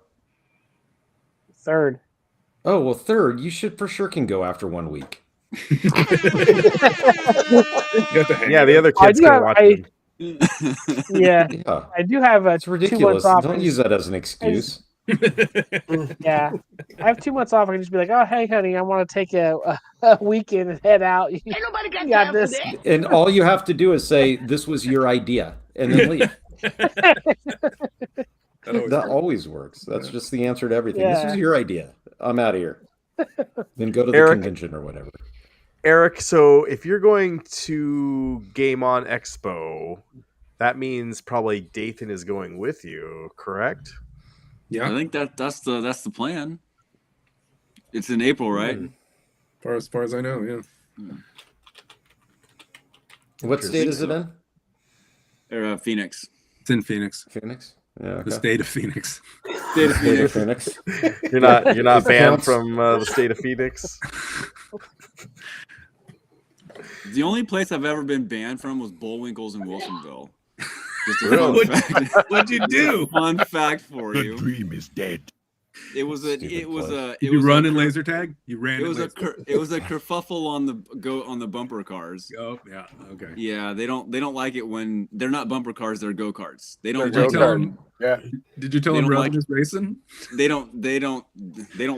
Third. Oh, well, third. You should for sure can go after 1 week. Yeah, the other kids can watch them. Yeah, I do have It's 2 months ridiculous. off. Don't use that as an excuse. Yeah, I have 2 months off. I can just be like, oh, hey, honey, I want to take a weekend and head out. Ain't nobody got this. And all you have to do is say, this was your idea, and then leave. That always works. That's just the answer to everything. This was your idea. I'm out of here. Then go to the convention or whatever. Eric, so if you're going to Game On Expo, that means probably Dathan is going with you, correct? Yeah, I think that's the plan. It's in April, right? As far as I know, yeah. What state is it in? Phoenix. It's in Phoenix. Phoenix. Yeah, okay. The state of Phoenix. State of Phoenix. You're not banned from the state of Phoenix. The only place I've ever been banned from was Bullwinkle's in Wilsonville. Just a Really? fun fact. What'd you do? Fun fact for you. The dream is dead. It was a. Stupid It was place. a. It Did you was run a, in laser tag? You ran. It was in a. laser tag? It was a kerfuffle on the bumper cars. Oh yeah. Okay. Yeah, they don't like it when they're not bumper cars. They're go karts. They don't They're like go-karts. it. Yeah. Did you tell They them don't Rowan like- is racing? They don't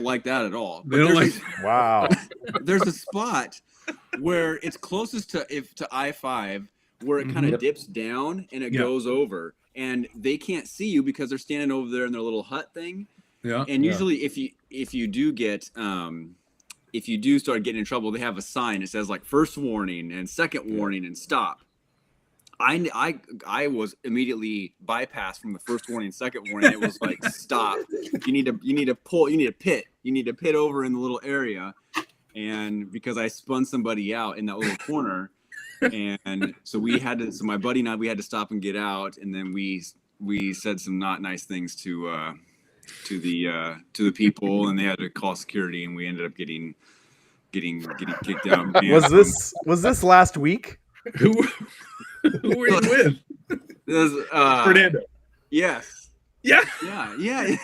like that at all. They don't like. Wow. There's a spot where it's closest to I-5 where it kind of dips down and it goes over, and they can't see you because they're standing over there in their little hut thing. Yeah. And usually if you do get if you do start getting in trouble, they have a sign that says like first warning and second warning and stop. I was immediately bypassed from the first warning, second warning. It was like stop. You need to pit over in the little area, and because I spun somebody out in that little corner, and so my buddy and I, we had to stop and get out, and then we said some not nice things to the people, and they had to call security, and we ended up getting kicked out. Was this last week? Who were you with? This, Fernando. Yes. Yeah. Yeah.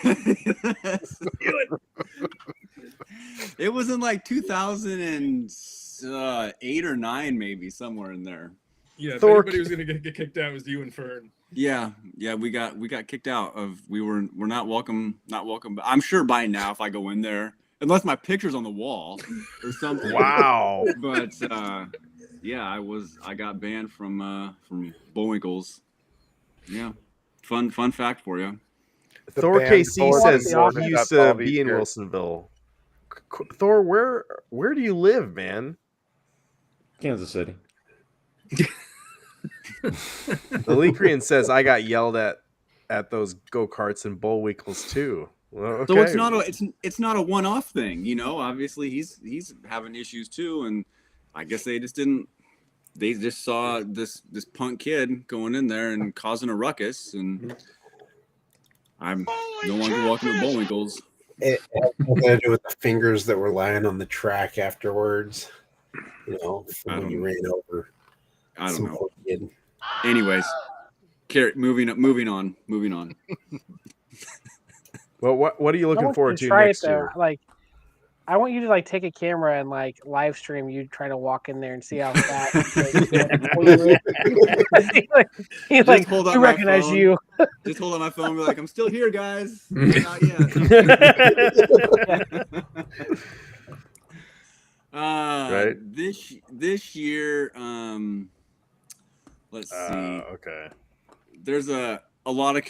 It was in like 2008 or 9, maybe somewhere in there. Yeah. If Thor- anybody was gonna get kicked out, it was you and Fern. Yeah. Yeah, we got kicked out of. We're not welcome. But I'm sure by now, if I go in there, unless my picture's on the wall or something. Wow. But yeah, I got banned from Bullwinkle's. Yeah, fun fact for you. Thor band KC bulletin says board he that's used all to these be in years. Wilsonville. Thor, where do you live, man? Kansas City. The Leakrian says I got yelled at those go-karts and Bullwinkles too. Well, okay. So it's not a one-off thing, you know. Obviously, he's having issues too, and I guess they just saw this punk kid going in there and causing a ruckus, and I'm no longer welcome to Bullwinkles. It had nothing to do with the fingers that were lying on the track afterwards. You know, from when you ran over. I don't some know. poor kid. Anyways, moving on. Well, what are you I looking want you forward to to try next it though. year? Like, I want you to like take a camera and like live stream you trying to walk in there and see how fast he Just like hold we up my recognize phone. you. Just hold on my phone and be like, I'm still here, guys. Not yet. Right? This year, let's see. Okay. There's a lot of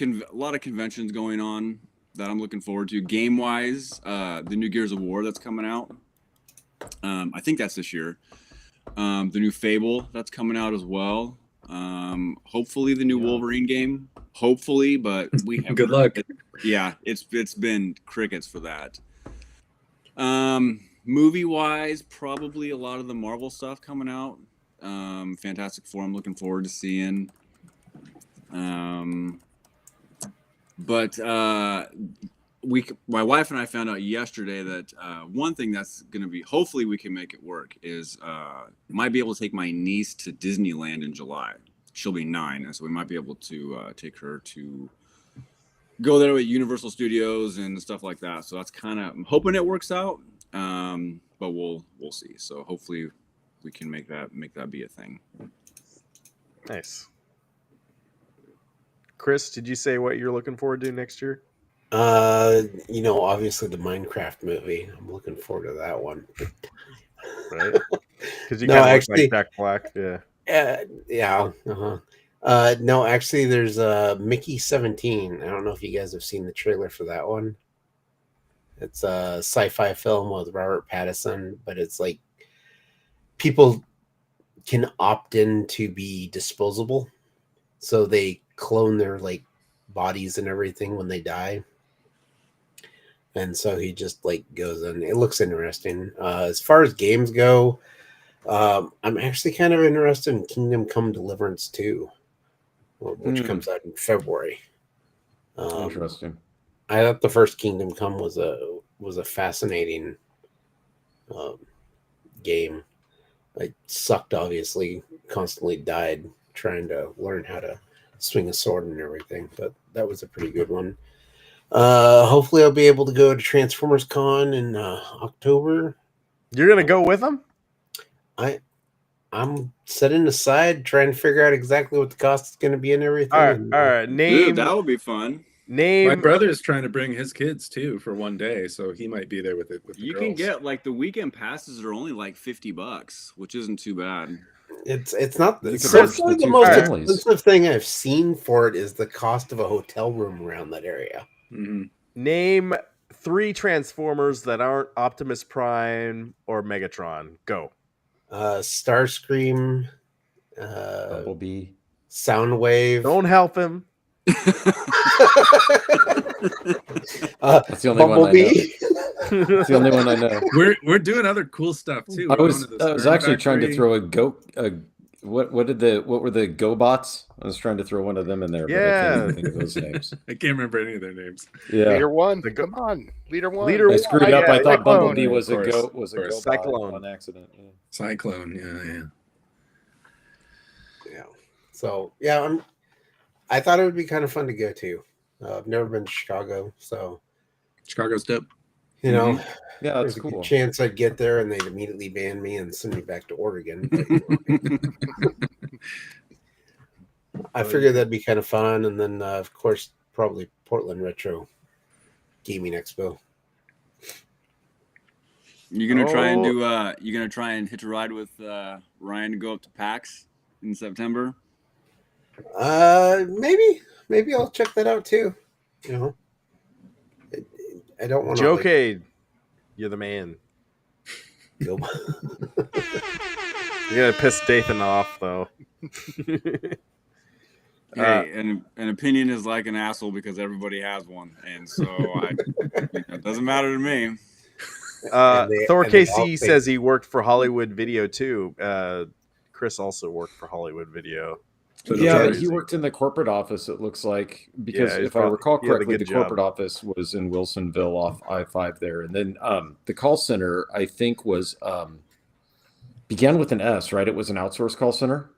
conventions going on that I'm looking forward to. Game wise, the new Gears of War that's coming out. I think that's this year. The new Fable that's coming out as well. Hopefully the new Wolverine game. Hopefully, but we have Good luck. Yeah, it's been crickets for that. Movie wise, probably a lot of the Marvel stuff coming out. Fantastic Four, I'm looking forward to seeing. But my wife and I found out yesterday that one thing that's going to be, hopefully we can make it work, is might be able to take my niece to Disneyland in July. She'll be 9, and so we might be able to take her to go there with Universal Studios and stuff like that. So that's kind of, I'm hoping it works out, but we'll see. So hopefully we can make that be a thing. Nice. Chris, did you say what you're looking forward to next year? You know, obviously the Minecraft movie. I'm looking forward to that one. Right? Because you No, kind of actually- look like Jack Black. Yeah. Yeah. No, actually, there's Mickey 17. I don't know if you guys have seen the trailer for that one. It's a sci-fi film with Robert Pattinson, but it's like people can opt in to be disposable, so they clone their like bodies and everything when they die. And so he just like goes in. It looks interesting. As far as games go, I'm actually kind of interested in Kingdom Come Deliverance 2, which comes out in February. Interesting. I thought the first Kingdom Come was a fascinating game. I sucked, obviously, constantly died trying to learn how to swing a sword and everything, but that was a pretty good one. Hopefully I'll be able to go to Transformers Con in October. You're going to go with them? I'm setting aside trying to figure out exactly what the cost is going to be and everything. All right. Dude, that would be fun. My brother's trying to bring his kids too for one day, so he might be there with it. With the You girls. can get like the weekend passes are only like $50, which isn't too bad. It's not You could certainly watch the the most two families. expensive thing I've seen for it is the cost of a hotel room around that area. Mm-hmm. Name 3 Transformers that aren't Optimus Prime or Megatron. Go. Starscream, Bumblebee. Soundwave. Don't help him. That's the only Bumblebee. one I know. That's the only one I know. We're doing other cool stuff too. I We're was going to the I was Stern actually trying to Factory. throw a go. What were the GoBots? I was trying to throw one of them in there, but I Yeah. can't even think of those names. I can't remember any of their names. Yeah, Leader 1. The go- Come on. Leader 1. Leader I screwed up. Yeah, I thought Cyclone. Bumblebee Yeah, was of a course. GoBot Cyclone. on accident. Yeah. Cyclone, yeah. Yeah. So yeah, I thought it would be kind of fun to go to. I've never been to Chicago, so Chicago's dope. you know, Yeah, there's that's a cool. good chance I'd get there and they'd immediately ban me and send me back to Oregon. I figured that'd be kind of fun, and then of course probably Portland Retro Gaming Expo. You're gonna try and do. You're gonna try and hitch a ride with Ryan to go up to PAX in September. Maybe I'll check that out too. You know, I don't want to. Jokade, you're the man. You're gonna piss Dathan off though. Hey, an opinion is like an asshole because everybody has one, and so it doesn't matter to me. Thor KC says he worked for Hollywood Video too. Chris also worked for Hollywood Video. So yeah, but he worked in the corporate office, it looks like, because if I recall correctly, the corporate office was in Wilsonville off I-5 there. And then the call center, I think, was began with an S, right? It was an outsourced call center.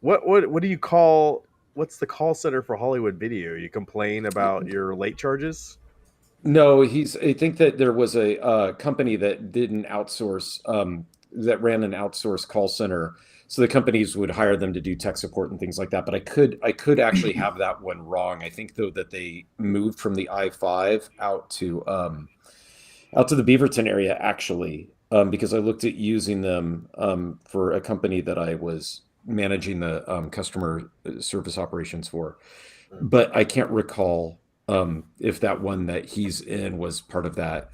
What do you call, what's the call center for Hollywood Video? You complain about your late charges? No, I think that there was a company that didn't outsource, that ran an outsourced call center. So the companies would hire them to do tech support and things like that. But I could actually have that one wrong. I think though that they moved from the I-5 out to the Beaverton area actually, because I looked at using them for a company that I was managing the customer service operations for. But I can't recall if that one that he's in was part of that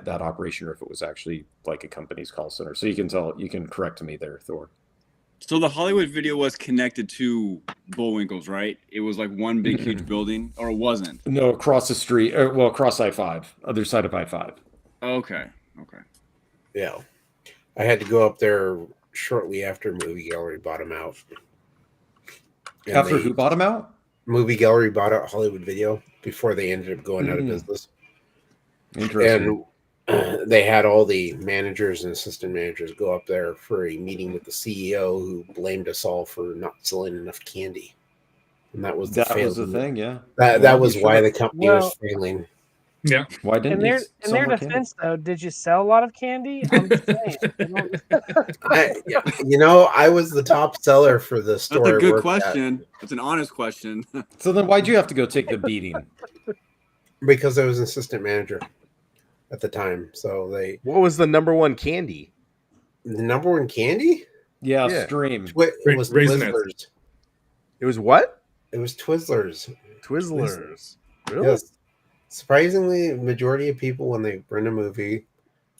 operation, or if it was actually like a company's call center. So you can correct me there, Thor. So the Hollywood Video was connected to Bullwinkle's, right? It was like one big, huge building, or it wasn't? No, across the street. Well, across I-5, other side of I-5. Okay. Yeah, I had to go up there shortly after Movie Gallery bought him out. And after who bought him out? Movie Gallery bought out Hollywood Video before they ended up going out of business. Interesting. And they had all the managers and assistant managers go up there for a meeting with the CEO, who blamed us all for not selling enough candy. And that was the thing, yeah. That was why the company was failing. Yeah. Why didn't in their defense, though, did you sell a lot of candy? I'm just saying. I was the top seller for the store. That's a good question. It's an honest question. So then why'd you have to go take the beating? Because I was an assistant manager at the time. So what was the number one candy? The number one candy? Yeah. Stream. It was Twizzlers. It was what? It was Twizzlers. Twizzlers. Really? Yes. Surprisingly, majority of people, when they rent a movie,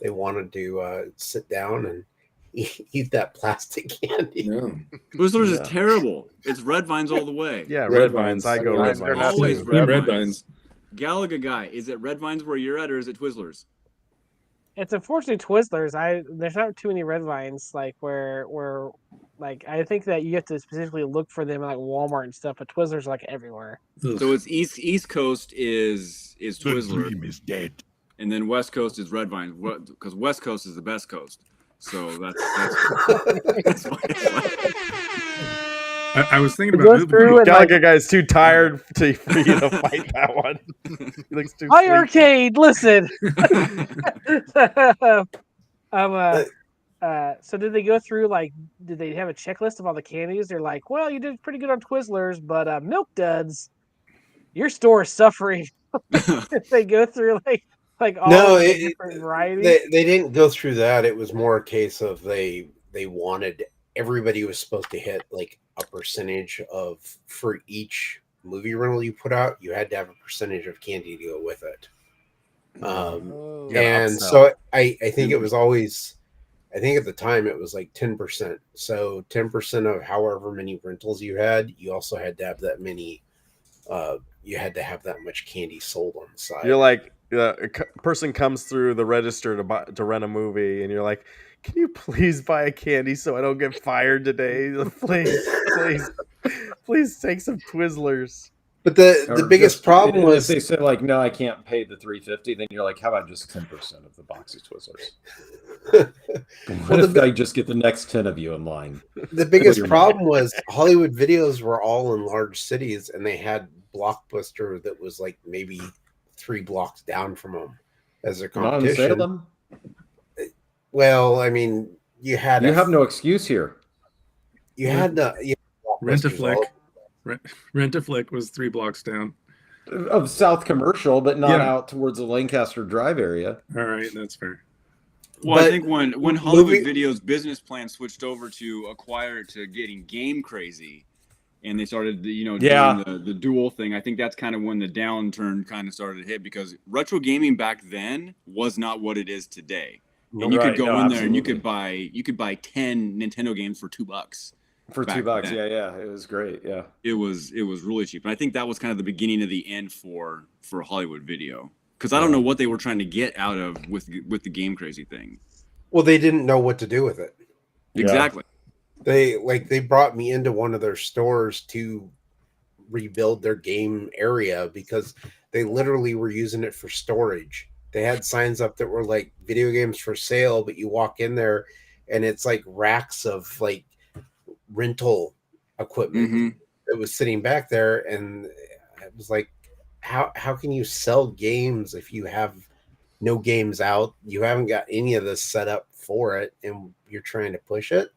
they wanted to sit down and eat that plastic candy. Yeah. Twizzlers is terrible. It's Red Vines all the way. Yeah, Red Vines. I go Red Vines. Always Red Vines. Galaga guy, is it Red Vines where you're at, or is it Twizzlers? It's unfortunately Twizzlers. There's not too many Red Vines where like I think that you have to specifically look for them at like Walmart and stuff, but Twizzlers are like everywhere. So it's East Coast is Twizzlers. The dream is dead. And then West Coast is Red Vines, because West Coast is the best coast. So that's why it's like. I was thinking about Galaga guy's too tired for you to fight that one. He looks too Hi, Arcade, listen. So did they go through, did they have a checklist of all the candies? They're like, well, you did pretty good on Twizzlers, but Milk Duds, your store is suffering. They go through all the different varieties. They didn't go through that. It was more a case of they wanted, everybody was supposed to hit like a percentage of, for each movie rental you put out, you had to have a percentage of candy to go with it. So I think it was always, I think at the time it was like 10%. So 10% of however many rentals you had, you also had to have that many, you had to have that much candy sold on the side. You're like, a person comes through the register to rent a movie, and you're like, can you please buy a candy so I don't get fired today? Please take some Twizzlers. But the biggest problem was, if they said like, no, I can't pay the $3.50, then you're like, how about just 10% of the box of Twizzlers? What if I just get the next 10 of you in line? The biggest problem was Hollywood Videos were all in large cities, and they had Blockbuster that was like maybe 3 blocks down from them as their competition. Not in Salem? Well, I mean, you have no excuse here. You had to rent a flick. Rent-A-Flick was 3 blocks down. Of South Commercial, but not Yeah. out towards the Lancaster Drive area. All right, that's fair. Well, But I think when Hollywood movie- Video's business plan switched over to acquire it to getting Game Crazy, and they started, doing the dual thing, I think that's kind of when the downturn kind of started to hit, because retro gaming back then was not what it is today. And you could go in there and you could buy 10 Nintendo games for $2. For $2, then. Yeah, it was great. Yeah, it was really cheap, and I think that was kind of the beginning of the end for Hollywood Video, because I don't know what they were trying to get out of with the Game Crazy thing. Well, they didn't know what to do with it. Exactly. They brought me into one of their stores to rebuild their game area because they literally were using it for storage. They had signs up that were like video games for sale, but you walk in there and it's like racks of like rental equipment that was sitting back there, and it was like, how can you sell games if you have no games out, you haven't got any of this set up for it, and you're trying to push it?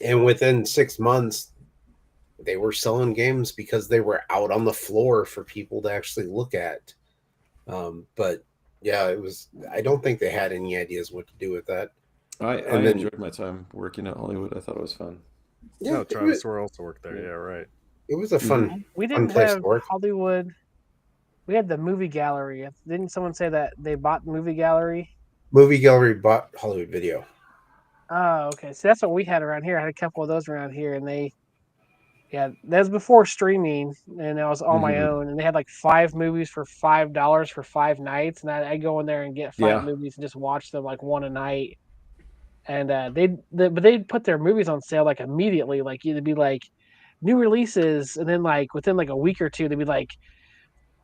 And within 6 months they were selling games because they were out on the floor for people to actually look at. But yeah, it was, I don't think they had any ideas what to do with that. I enjoyed my time working at Hollywood. I thought it was fun. Yeah, no, Travis Swear also worked there. Yeah, right. It was a fun. We didn't have Hollywood. We had the movie gallery. Didn't someone say that they bought the movie gallery? Movie gallery bought Hollywood Video. Oh, okay. So that's what we had around here. I had a couple of those around here, and that was before streaming, and I was on my own. And they had like 5 movies for $5 for 5 nights, and I go in there and get 5 movies and just watch them like one a night. And they'd put their movies on sale like immediately. Like it'd be like new releases, and then like within like a week or two, they'd be like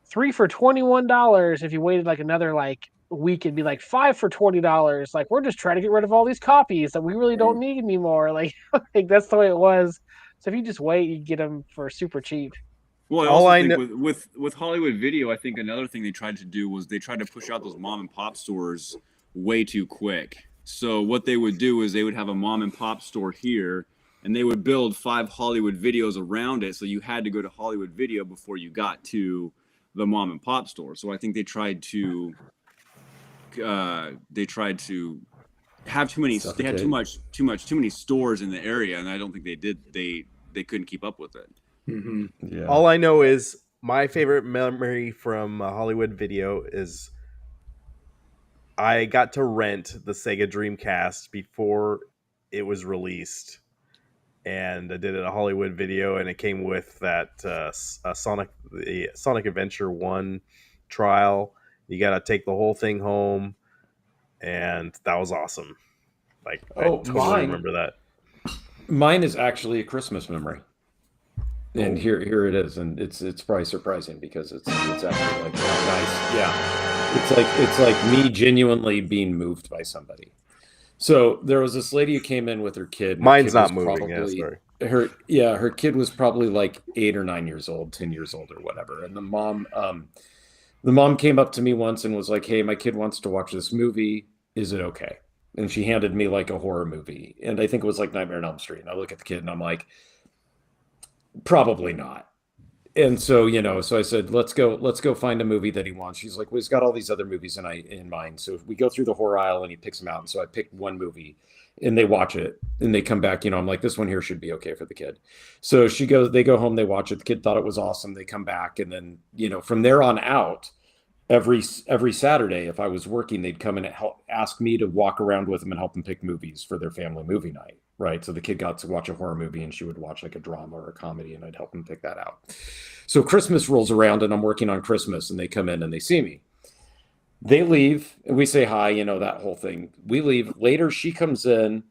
3 for $21. If you waited like another like week, it'd be like 5 for $20. Like, we're just trying to get rid of all these copies that we really don't need anymore. Like, that's the way it was. So if you just wait, you get them for super cheap. Well, I also think with Hollywood Video, I think another thing they tried to do was they tried to push out those mom and pop stores way too quick. So what they would do is they would have a mom and pop store here, and they would build 5 Hollywood Videos around it. So you had to go to Hollywood Video before you got to the mom and pop store. So I think they tried to have too many. They had too many stores in the area, and I don't think they did. They couldn't keep up with it. Yeah. All I know is my favorite memory from Hollywood Video is I got to rent the Sega Dreamcast before it was released, and I did it at Hollywood Video, and it came with that Sonic Adventure 1 trial. You got to take the whole thing home, and that was awesome. Like, I totally remember that. Mine is actually a Christmas memory. And here it is, and it's probably surprising because it's actually like nice. Yeah. It's like me genuinely being moved by somebody. So there was this lady who came in with her kid. Mine's not moving. Her kid was probably like 8 or 9 years old, 10 years old, or whatever. And the mom came up to me once and was like, "Hey, my kid wants to watch this movie. Is it okay?" And she handed me like a horror movie, and I think it was like Nightmare on Elm Street. And I look at the kid and I'm like, probably not. And so, so I said, let's go find a movie that he wants. She's like, well, he's got all these other movies in mind. So if we go through the horror aisle and he picks them out. And so I picked one movie and they watch it and they come back, I'm like, this one here should be okay for the kid. So they go home, they watch it. The kid thought it was awesome. They come back. And then, from there on out, every Saturday, if I was working, they'd come in and ask me to walk around with them and help them pick movies for their family movie night. Right. So the kid got to watch a horror movie and she would watch like a drama or a comedy, and I'd help them pick that out. So Christmas rolls around and I'm working on Christmas, and they come in and they see me. They leave and we say hi, that whole thing. We leave. Later, she comes in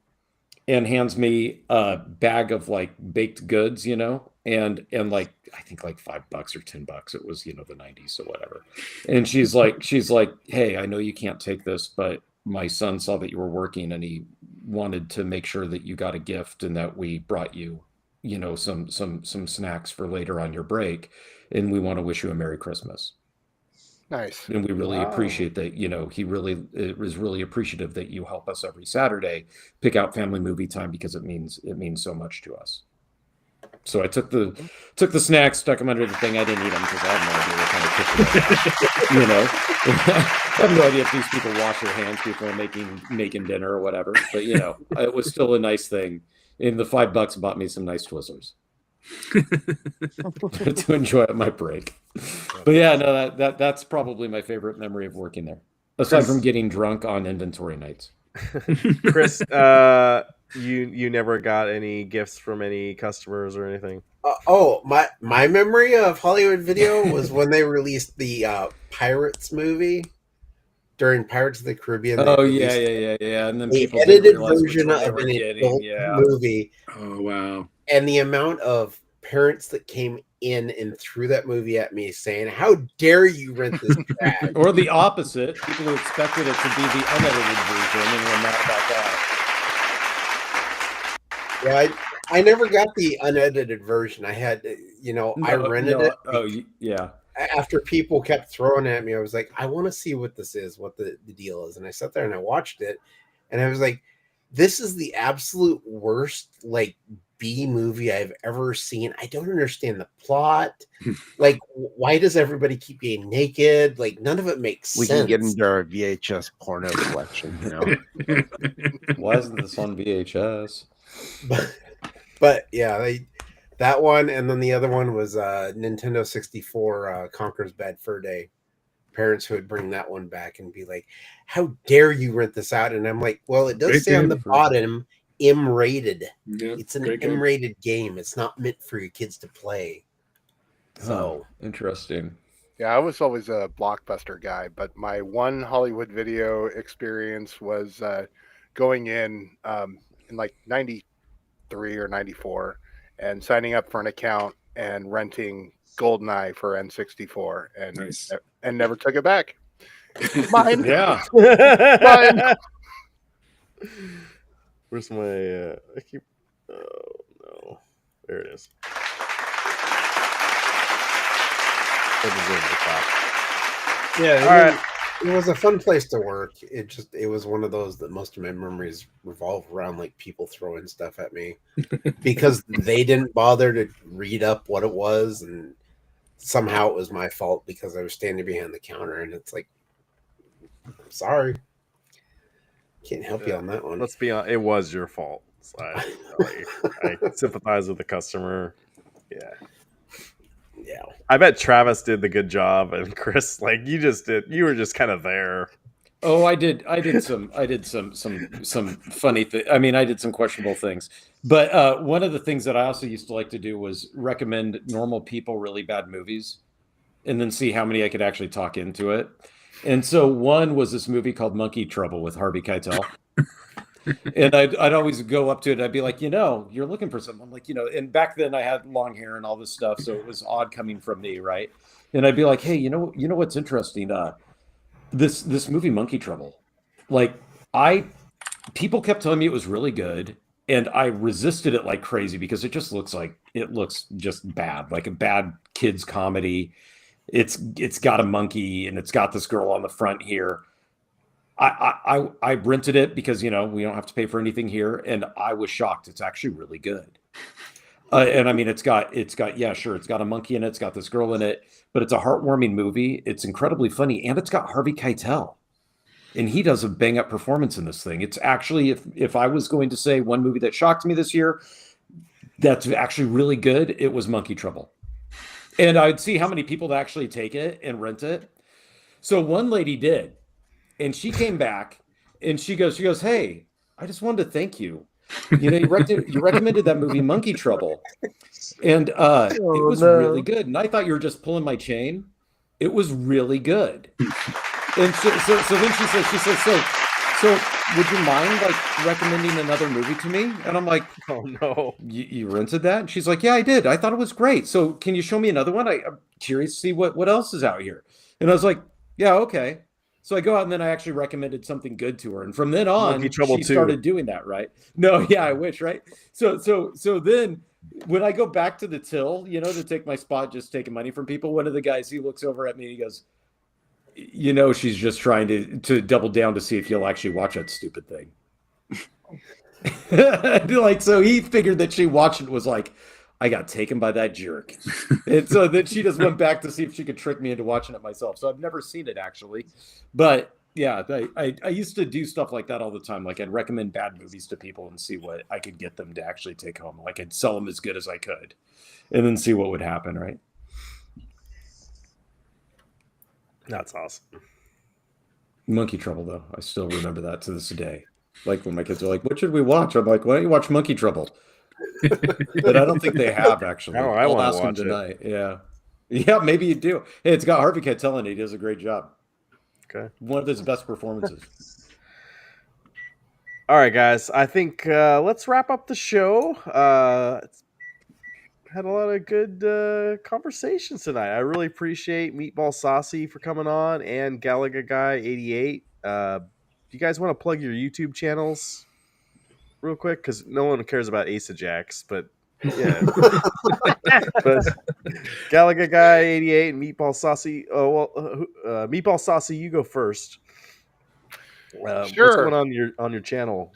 and hands me a bag of like baked goods, and like, I think like $5 or $10. It was, the 90s or whatever. And she's like, "Hey, I know you can't take this, but my son saw that you were working and he wanted to make sure that you got a gift and that we brought you, some snacks for later on your break. And we want to wish you a Merry Christmas." Nice. And we really appreciate that, it was really appreciative that you help us every Saturday pick out family movie time, because it means so much to us. So I took the snacks, stuck them under the thing. I didn't eat them because I have no idea what kind of kitchen they have. I have no idea if these people wash their hands before making dinner or whatever. But it was still a nice thing. And the $5 bought me some nice Twizzlers to enjoy at my break. But yeah, no, that's probably my favorite memory of working there, aside from getting drunk on inventory nights. Chris, you never got any gifts from any customers or anything? My memory of Hollywood Video was when they released the Pirates movie during Pirates of the Caribbean. Oh yeah. And then the people edited version of an adult movie. Oh wow! And the amount of parents that came in and threw that movie at me saying, "How dare you rent this trash?" Or the opposite, people who expected it to be the unedited version and were mad about that. Yeah, I never got the unedited version. I had, I rented it. Oh, yeah. After people kept throwing at me, I was like, I want to see what this is, what the deal is. And I sat there and I watched it, and I was like, this is the absolute worst, like, B movie I've ever seen. I don't understand the plot. Like, why does everybody keep getting naked? Like, none of it makes sense. We can get into our VHS porno collection. Why isn't this on VHS? But yeah, that one, and then the other one was Nintendo 64 Conker's Bad Fur Day. Parents who would bring that one back and be like, "How dare you rent this out?" And I'm like, "Well, it does say on the bottom, M-rated. Yeah, it's an M-rated game. It's not meant for your kids to play." So interesting. Yeah, I was always a Blockbuster guy, but my one Hollywood Video experience was going in like 93 or 94 and signing up for an account and renting GoldenEye for N64 and never took it back. Mine. Yeah. Mine. Where's my I keep no. There it is. Yeah, all right. It was a fun place to work. It was one of those that most of my memories revolve around, like, people throwing stuff at me because they didn't bother to read up what it was, and somehow it was my fault because I was standing behind the counter, and it's like, sorry, can't help you on that one. Let's be honest, it was your fault. So I sympathize with the customer. Yeah. I bet Travis did the good job, and Chris, like, you were just kind of there. Oh, I did some funny things. I mean, I did some questionable things, but one of the things that I also used to like to do was recommend normal people really bad movies, and then see how many I could actually talk into it. And so one was this movie called Monkey Trouble with Harvey Keitel. And I'd always go up to it. And I'd be like, you're looking for something. I'm like, and back then I had long hair and all this stuff, so it was odd coming from me, right? And I'd be like, hey, you know what's interesting? This movie Monkey Trouble, like, people kept telling me it was really good, and I resisted it like crazy because it looks just bad, like a bad kids comedy. It's got a monkey and it's got this girl on the front here. I rented it because, we don't have to pay for anything here. And I was shocked. It's actually really good. And I mean, it's got a monkey in it. It's got this girl in it, but it's a heartwarming movie. It's incredibly funny. And it's got Harvey Keitel, and he does a bang up performance in this thing. It's actually, if I was going to say one movie that shocked me this year, that's actually really good, it was Monkey Trouble. And I'd see how many people would actually take it and rent it. So one lady did. And she came back and she goes, "Hey, I just wanted to thank you. You recommended that movie Monkey Trouble. And it was really good. And I thought you were just pulling my chain. It was really good." And so then she says, so would you mind, like, recommending another movie to me? And I'm like, oh no. You rented that? And she's like, yeah, I did. I thought it was great. So can you show me another one? I'm curious to see what else is out here. And I was like, yeah, okay. So I go out and then I actually recommended something good to her. And from then on, she started doing that, right? No, yeah, I wish, right? So then when I go back to the till, to take my spot, just taking money from people, one of the guys, he looks over at me and he goes, she's just trying to double down to see if you'll actually watch that stupid thing. Like, so he figured that she watched it, was like, I got taken by that jerk. And so then she just went back to see if she could trick me into watching it myself. So I've never seen it actually. But yeah, I used to do stuff like that all the time. Like I'd recommend bad movies to people and see what I could get them to actually take home. Like I'd sell them as good as I could and then see what would happen, right? That's awesome. Monkey Trouble, though. I still remember that to this day. Like when my kids are like, what should we watch? I'm like, why don't you watch Monkey Trouble? But I don't think they have, actually. Oh, I I'll wanna ask them watch it. tonight. Yeah. Yeah, maybe you do. Hey, it's got Harvey Keitel in it. He does a great job. Okay. One of his best performances. All right, guys. I think let's wrap up the show. Had a lot of good conversations tonight. I really appreciate Meatball Saucy for coming on and Galaga Guy 88. Do you guys want to plug your YouTube channels real quick? Because no one cares about Asa Jacks, but yeah. But Galaga Guy 88 and Meatball Saucy. Oh well, Meatball Saucy, you go first. What's Sure. going on your channel?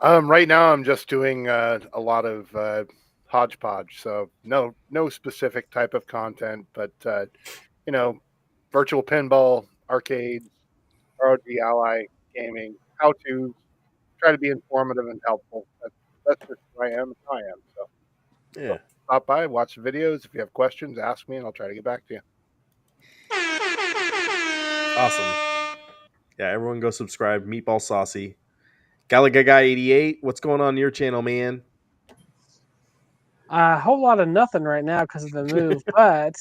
Right now I'm just doing a lot of hodgepodge, so no specific type of content, but virtual pinball, arcades, ROG Ally gaming, how to try to be informative and helpful. That's just who I am and how I am. So Yeah. stop by, watch the videos. If you have questions, ask me, and I'll try to get back to you. Awesome. Yeah, everyone go subscribe. Meatball Saucy. Galaga Guy 88. What's going on your channel, man? A whole lot of nothing right now because of the move, but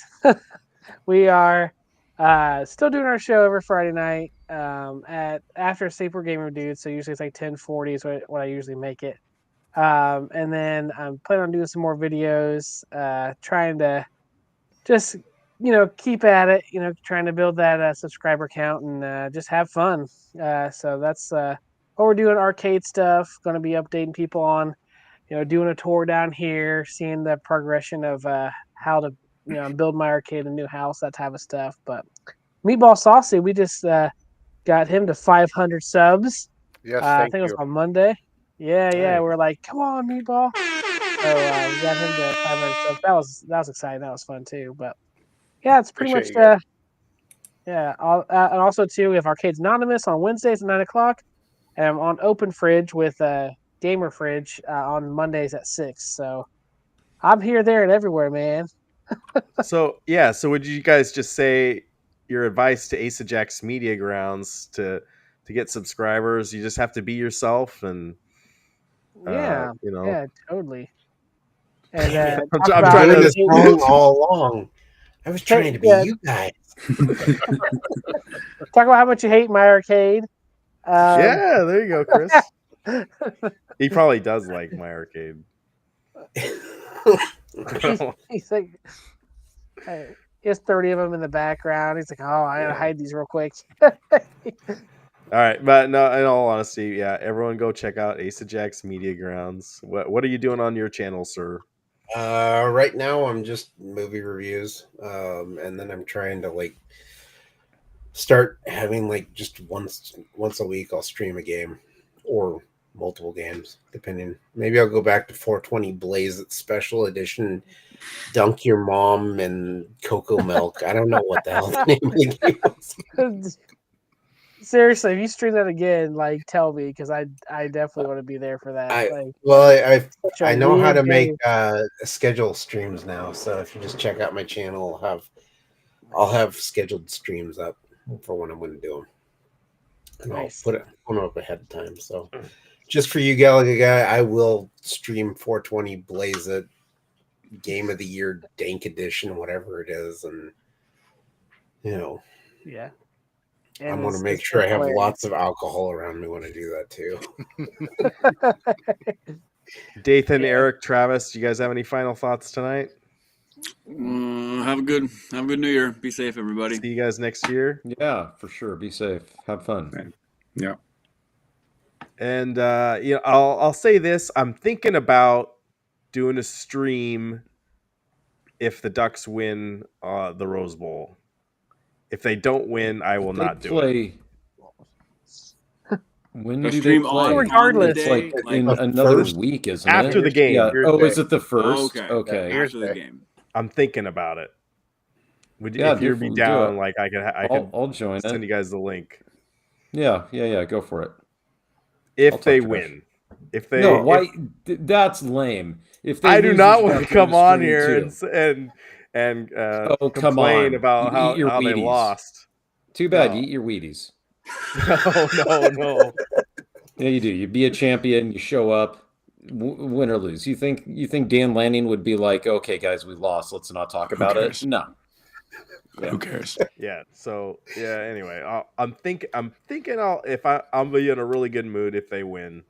we are still doing our show every Friday night at after Sleeper Gamer Dude. So usually it's like 10:40 is what I usually make it. And then I'm planning on doing some more videos, trying to just keep at it, trying to build that subscriber count and just have fun. So that's what we're doing. Arcade stuff. Going to be updating people on doing a tour down here, seeing the progression of how to build my arcade, a new house, that type of stuff. But Meatball Saucy, we just got him to 500 subs. Yes, I thank think it was you. on Monday. Yeah, Nice. we're like, come on, Meatball. So we got him to 500 subs. That was exciting. That was fun too. But yeah, it's pretty Appreciate much you guys. and also too, we have Arcades Anonymous on Wednesdays at 9:00, and I'm on Open Fridge with Gamer Fridge on Mondays at 6. So I'm here, there, and everywhere, man. So would you guys just say your advice to Asa Jack's Media Grounds to get subscribers? You just have to be yourself, and Yeah, totally. And Damn it. talk I'm about trying Doing to. this wrong all along. I was trying to be you guys. talk about how much you hate my arcade. Yeah, there you go, Chris. He probably does like my arcade. he's like, he has 30 of them in the background. He's like, oh, I gotta hide these real quick. All right, but no, in all honesty, yeah, everyone go check out Asa Jack's Media Grounds. What are you doing on your channel, sir? Right now I'm just movie reviews, and then I'm trying to start having just once a week I'll stream a game or multiple games, depending. Maybe I'll go back to 420 Blaze It Special Edition, Dunk Your Mom and Cocoa Milk. I don't know what the hell the name of the game was. Seriously, if you stream that again, tell me, because I definitely want to be there for that. I know how to make schedule streams now, so if you just check out my channel, I'll have scheduled streams up for when I'm going to do them, and Nice. I'll put them up ahead of time. So just for you, Galaga Guy, I will stream 420 Blaze It Game of the Year Dank Edition, whatever it is, and yeah. I'm going to make sure I have lots of alcohol around me when I do that too. Dathan, Eric, Travis, do you guys have any final thoughts tonight? Have a good New Year. Be safe, everybody. See you guys next year. Yeah, for sure. Be safe. Have fun. Yeah. And I'll say this: I'm thinking about doing a stream if the Ducks win the Rose Bowl. If they don't win, I will not do it. When The do they stream play? on Regardless. It's like the day, in The another first- week, isn't After it? the game. Yeah. Here's Oh, the- is it the first? Okay. Okay. Yeah. after the game. I'm thinking about it. Would you, Yeah, if you'd be do down, it. like I I'll could join send it. you guys the link Yeah. Go for it. I'll if talk they trash. win. If they No, why? if- That's lame. If they I do lose, not you want have to do come the on stream here too. and Oh, come complain on. about You eat your how they Wheaties. lost. Too bad. No. You eat your Wheaties. No. Yeah, you do. You be a champion. You show up, win or lose. You think Dan Lanning would be like, okay, guys, we lost. Let's not talk about it. No. Yeah. Who cares? Yeah. So yeah. Anyway, I'm thinking I'll be in a really good mood if they win.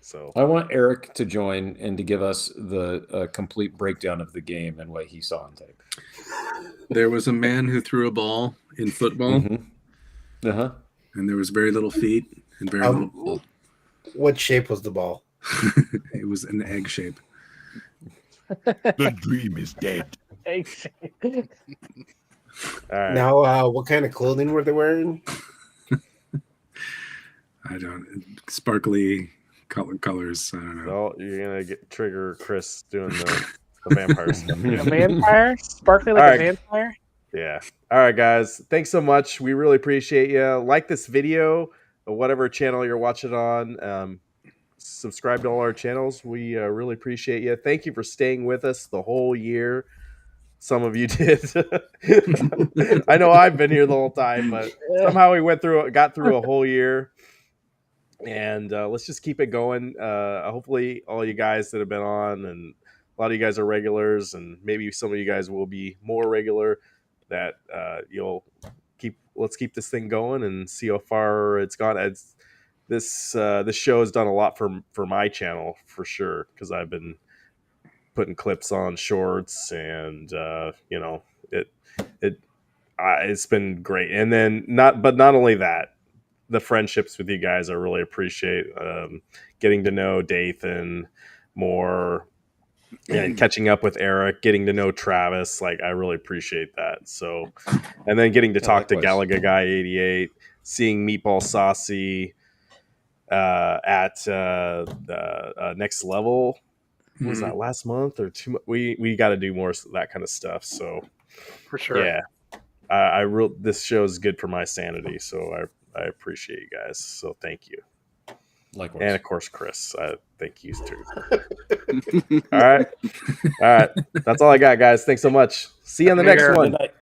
So I want Eric to join and to give us the complete breakdown of the game and what he saw on tape. There was a man who threw a ball in football, Uh-huh. and there was very little feet and very little ball. What shape was the ball? It was an egg shape. The dream is dead. all right. Now, what kind of clothing were they wearing? I don't sparkly colors. I don't know. So you're gonna trigger Chris doing the vampire stuff. A vampire, sparkly like All a right. vampire. Yeah. All right, guys. Thanks so much. We really appreciate you. Like this video, or whatever channel you're watching on. Subscribe to all our channels. We really appreciate you. Thank you for staying with us the whole year. Some of you did. I know I've been here the whole time, but somehow we got through a whole year. And let's just keep it going. Hopefully all you guys that have been on, and a lot of you guys are regulars, and maybe some of you guys will be more regular, that let's keep this thing going and see how far it's gone. This show has done a lot for my channel for sure, because I've been putting clips on shorts, and it's been great. And then not only that, the friendships with you guys I really appreciate. Getting to know Dathan more, and catching up with Eric, getting to know Travis, like I really appreciate that. So, and then getting to talk likewise. to Galaga Guy 88, seeing Meatball Saucy at the next level. What was that, last month or 2 months? We got to do more of that kind of stuff. So For sure. yeah, this show is good for my sanity. So I appreciate you guys. So thank you. Likewise. And of course, Chris, thank you too. All right. That's all I got, guys. Thanks so much. See you on the next one. Good night.